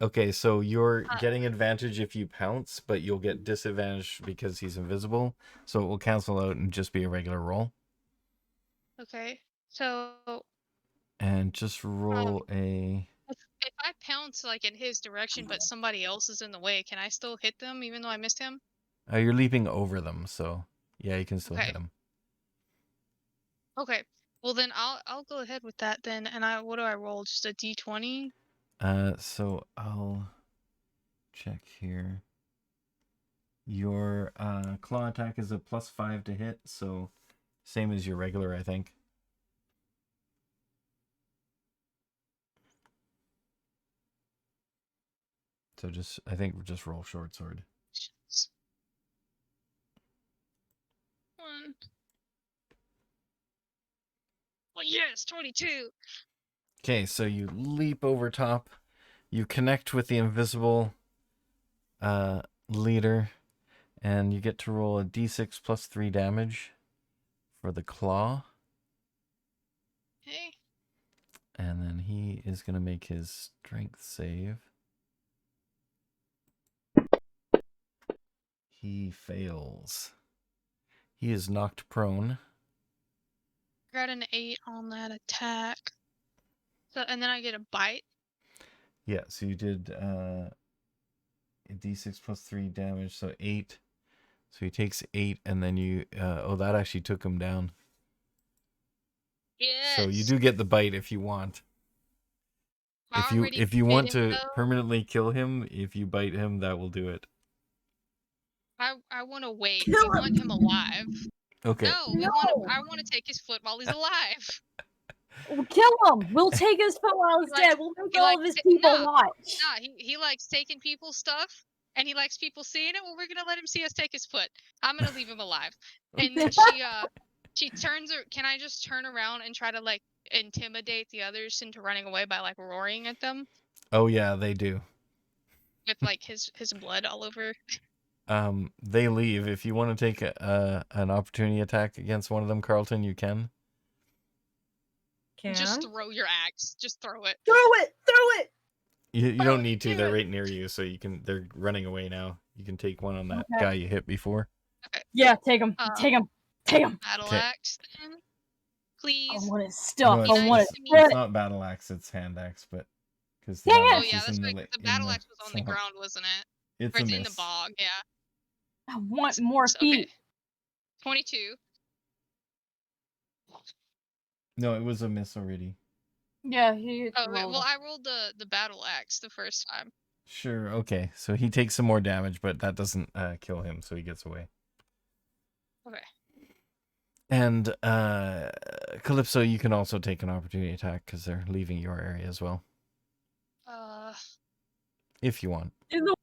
Okay, so you're getting advantage if you pounce, but you'll get disadvantage because he's invisible. So it will cancel out and just be a regular roll. Okay. So And just roll a... if I pounce like in his direction, but somebody else is in the way, can I still hit them even though I missed him? You're leaping over them, so yeah, you can still Okay. hit him. Okay. Well then I'll go ahead with that then. And what do I roll? Just a D20? So I'll check here. Your claw attack is a +5 to hit, so same as your regular, I think. So I think just roll short sword. One. Well, yes, 22. Okay, so you leap over top. You connect with the invisible leader, and you get to roll a d6 +3 damage for the claw. Okay. And then he is going to make his strength save. He fails. He is knocked prone. Got an 8 on that attack. So and then I get a bite. Yeah, so you did a d6 +3 damage, so 8. So he takes 8, and then you... that actually took him down. Yes. So you do get the bite if you want. I If already you want bit him, to though. permanently kill him, if you bite him, that will do it. I want to wait. Kill We want him alive. Okay. No, I want to take his foot while he's alive. We'll kill him. We'll take his phone while he's Like, dead. We'll make he all likes of his to- people nah, watch. Nah, he likes taking people's stuff, and he likes people seeing it. Well, we're gonna let him see us take his foot. I'm gonna leave him alive. And then she turns her. Can I just turn around and try to like intimidate the others into running away by like roaring at them Oh yeah, they do. with like his blood all over? They leave. If you want to take an opportunity attack against one of them, Carlton, you can. Can Just throw your axe. Just throw it. throw it. Throw it. You don't need to. do They're it. right near you, so you can. They're running away now. You can take one on that Okay. guy you hit before. Yeah, take him. Take him. Take him. Battle Okay. axe then. I Please. want his stuff. No, I Be want nice his to me. It's foot. not battle axe. It's hand axe, but because the Dang battle it! Oh axe yeah, is that's in right. the 'Cause the battle in axe was on the swamp. ground, wasn't it? It's Or a it's in the miss. bog, yeah. I want more feet. Okay. 22. No, it was a miss already. Yeah, he Oh, okay, rolled. well, I rolled the battle axe the first time. Sure. Okay. So he takes some more damage, but that doesn't kill him, so he gets away. Okay. And Calypso, you can also take an opportunity attack because they're leaving your area as well, if you want. In the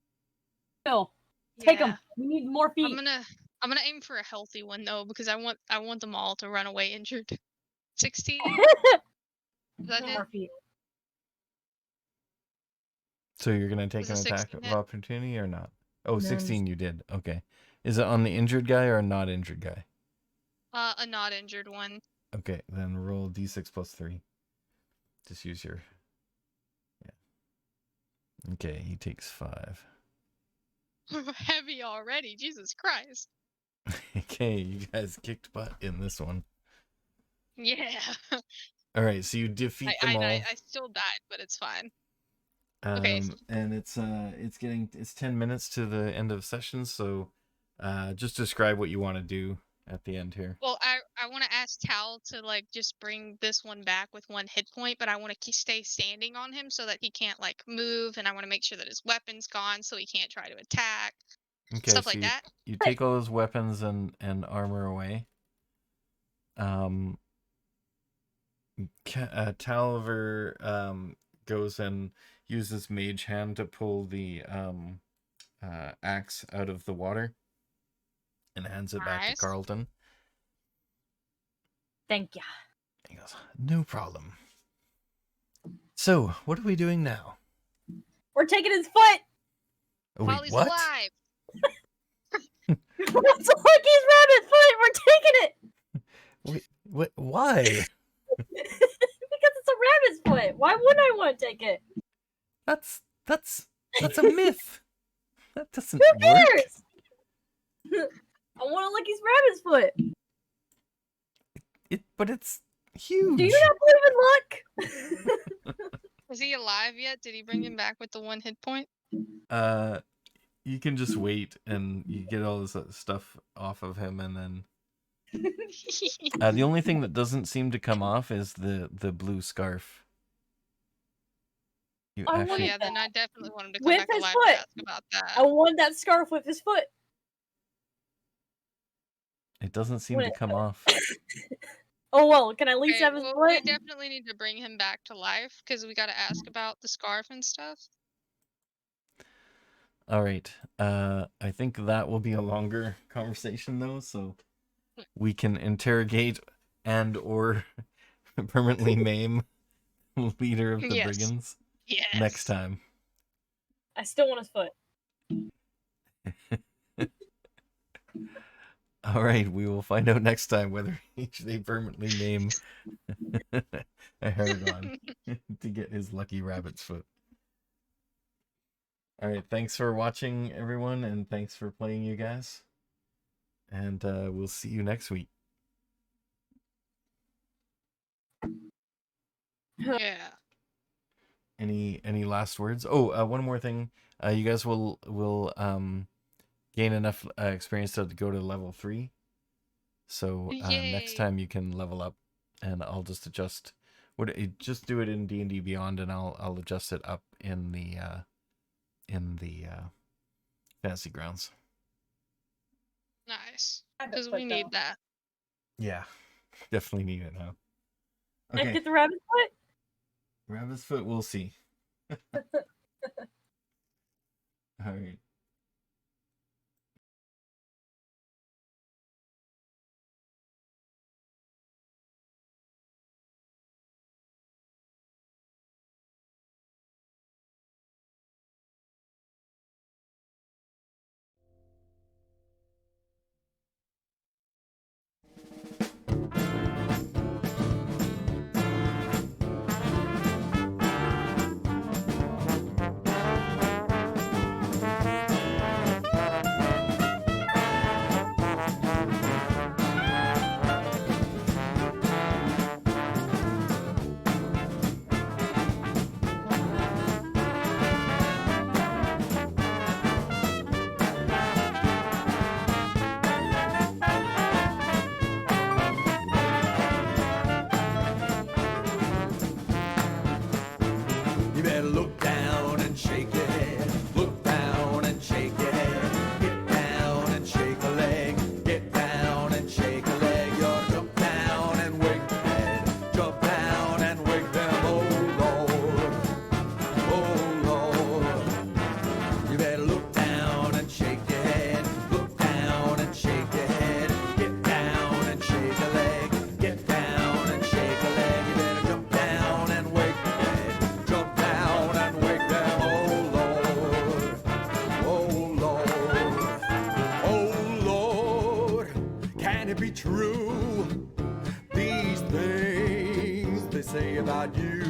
hill. Take yeah. him. We need more feet. I'm gonna aim for a healthy one though, because I want them all to run away injured. 16. Is that more it? feet. So you're gonna take Was an a attack 16 of hit? opportunity or not? Oh, No. 16 you did. Okay. Is it on the injured guy or a not injured guy? A not injured one. Okay, then roll d6 plus 3. Just use your... Yeah. Okay, he takes 5. Heavy already, Jesus Christ. Okay, you guys kicked butt in this one. Yeah. Alright, so you defeat them all. I still died, but it's fine. Okay. And it's 10 minutes to the end of session, so just describe what you want to do at the end here. Well, I want to ask Tal to like just bring this one back with 1 hit point, but I want to stay standing on him so that he can't like move, and I want to make sure that his weapon's gone so he can't try to attack. Okay, Stuff so like that. you take all those weapons and armor away. Talavar goes and uses Mage Hand to pull the axe out of the water and hands it back to Nice. Carlton. Thank you. He goes, no problem. So, what are we doing now? We're taking his foot. Oh, While wait, he's what? alive. It's Lucky's rabbit foot. We're taking it. Wait, what? Why? Because it's a rabbit's foot. Why wouldn't I want to take it? That's a myth. That doesn't Who work. cares? I want Lucky's rabbit's foot. But it's huge. Do you not believe in luck? Is he alive yet? Did he bring him back with the 1 hit point? You can just wait and you get all this stuff off of him, and then the only thing that doesn't seem to come off is the blue scarf. You Oh, Oh actually, yeah, then I definitely want him to come With back his alive foot. to ask about that. I want that scarf with his foot. it doesn't seem to Wait. come off. Oh well, can I at least Okay, have his well, we foot? definitely need to bring him back to life because we got to ask about the scarf and stuff. All right. I think that will be a longer conversation though, so we can interrogate and or permanently maim leader of the Yes. brigands Yes. next time. I still want his foot. All right, we will find out next time whether they permanently maim a Haregon to get his lucky rabbit's foot. All right, thanks for watching, everyone, and thanks for playing, you guys. And we'll see you next week. Yeah. Any last words? Oh, one more thing. You guys will gain enough experience to go to level 3. So next Yay. time you can level up, and I'll just adjust. Just do it in D&D Beyond, and I'll adjust it up in the Fantasy Grounds. Nice. Rabbit Because foot, we need though. that. Yeah, definitely need it now. Can I Okay, get the rabbit foot? Rabbit's foot. We'll see. All right. better look down and shake your head. Look down and shake your head. Get down and shake a leg. Get down and shake a leg. You ought to jump down and wake the head. Jump down and wake them. Oh Lord, oh Lord. You better look down and shake your head. Look down and shake your head. Get down and shake a leg. Get down and shake a leg. You better jump down and wake the head. Jump down and wake them. Oh Lord, oh Lord, oh Lord. Can it be true? These things they say about you.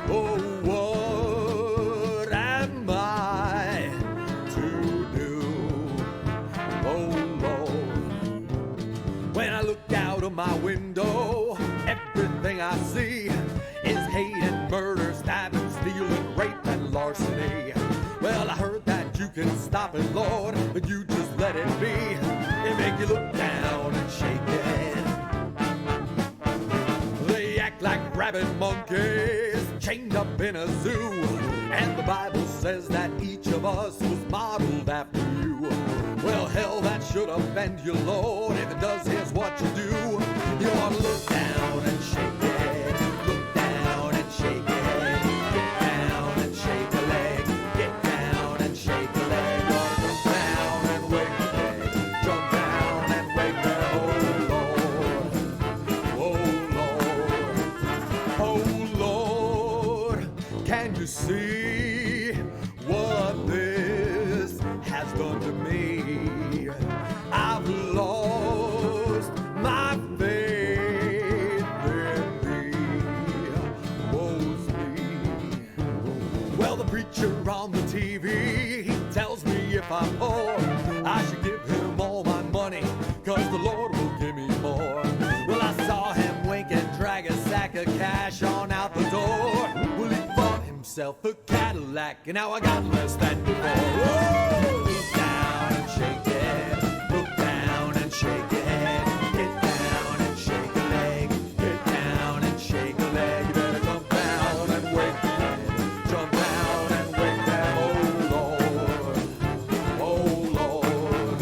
Oh, what am I to do? Oh Lord. When I look out of my window, everything I see is hate and murder, stabbing, stealing, rape and larceny. Well, I heard that you can stop it, Lord, but you just let it be. It make you look down and shake your head. They act like rabid monkeys chained up in a zoo. And the Bible says that each of us was modeled after you. Well, hell, that should offend you, Lord. If it does, here's what you do. You ought to look down and shake your head. Look down and shake your head. Get down and shake a leg. Get down and shake a leg. You ought to jump down and wake the head. Jump down and wake the oh Lord. Oh Lord. Can you see what this has done to me? I've lost my faith in thee. Woe's me. Well, the preacher on the TV, he tells me if I'm poor, I should give him all my money, 'cause the Lord will give me more. Well, I saw him wink and drag a sack of cash on out the door. Well, he bought himself a Cadillac, and now I got less than before. Whoa! Look down and shake your head. Look down and shake your head. Get down and shake a leg. Get down and shake a leg. You better jump down and wake the head. Jump down and wake them. Oh Lord, oh Lord.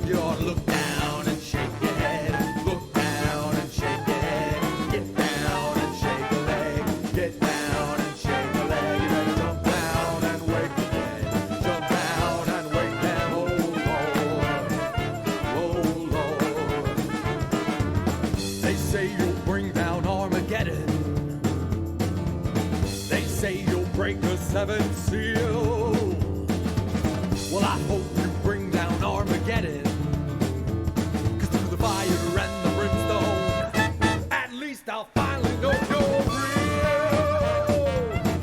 You ought to look down and shake your head. Look down and shake your head. Get down and shake a leg. Get down and shake a leg. You better jump down and wake the head. Jump down and wake them. Oh Lord, oh Lord. They say you'll bring down Armageddon. They say you'll break the seventh seal. Well, I hope you bring down Armageddon, 'cause through the fire and the brimstone, at least I'll finally know you're real.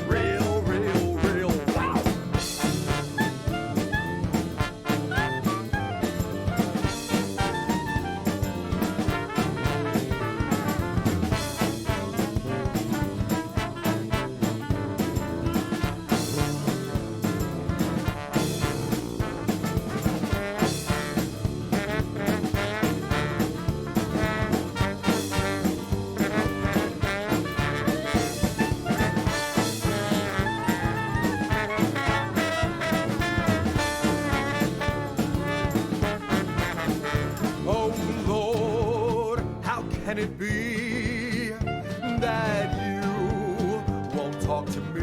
Real, real, real. Wow. Oh Lord, how can it be that you won't talk to me?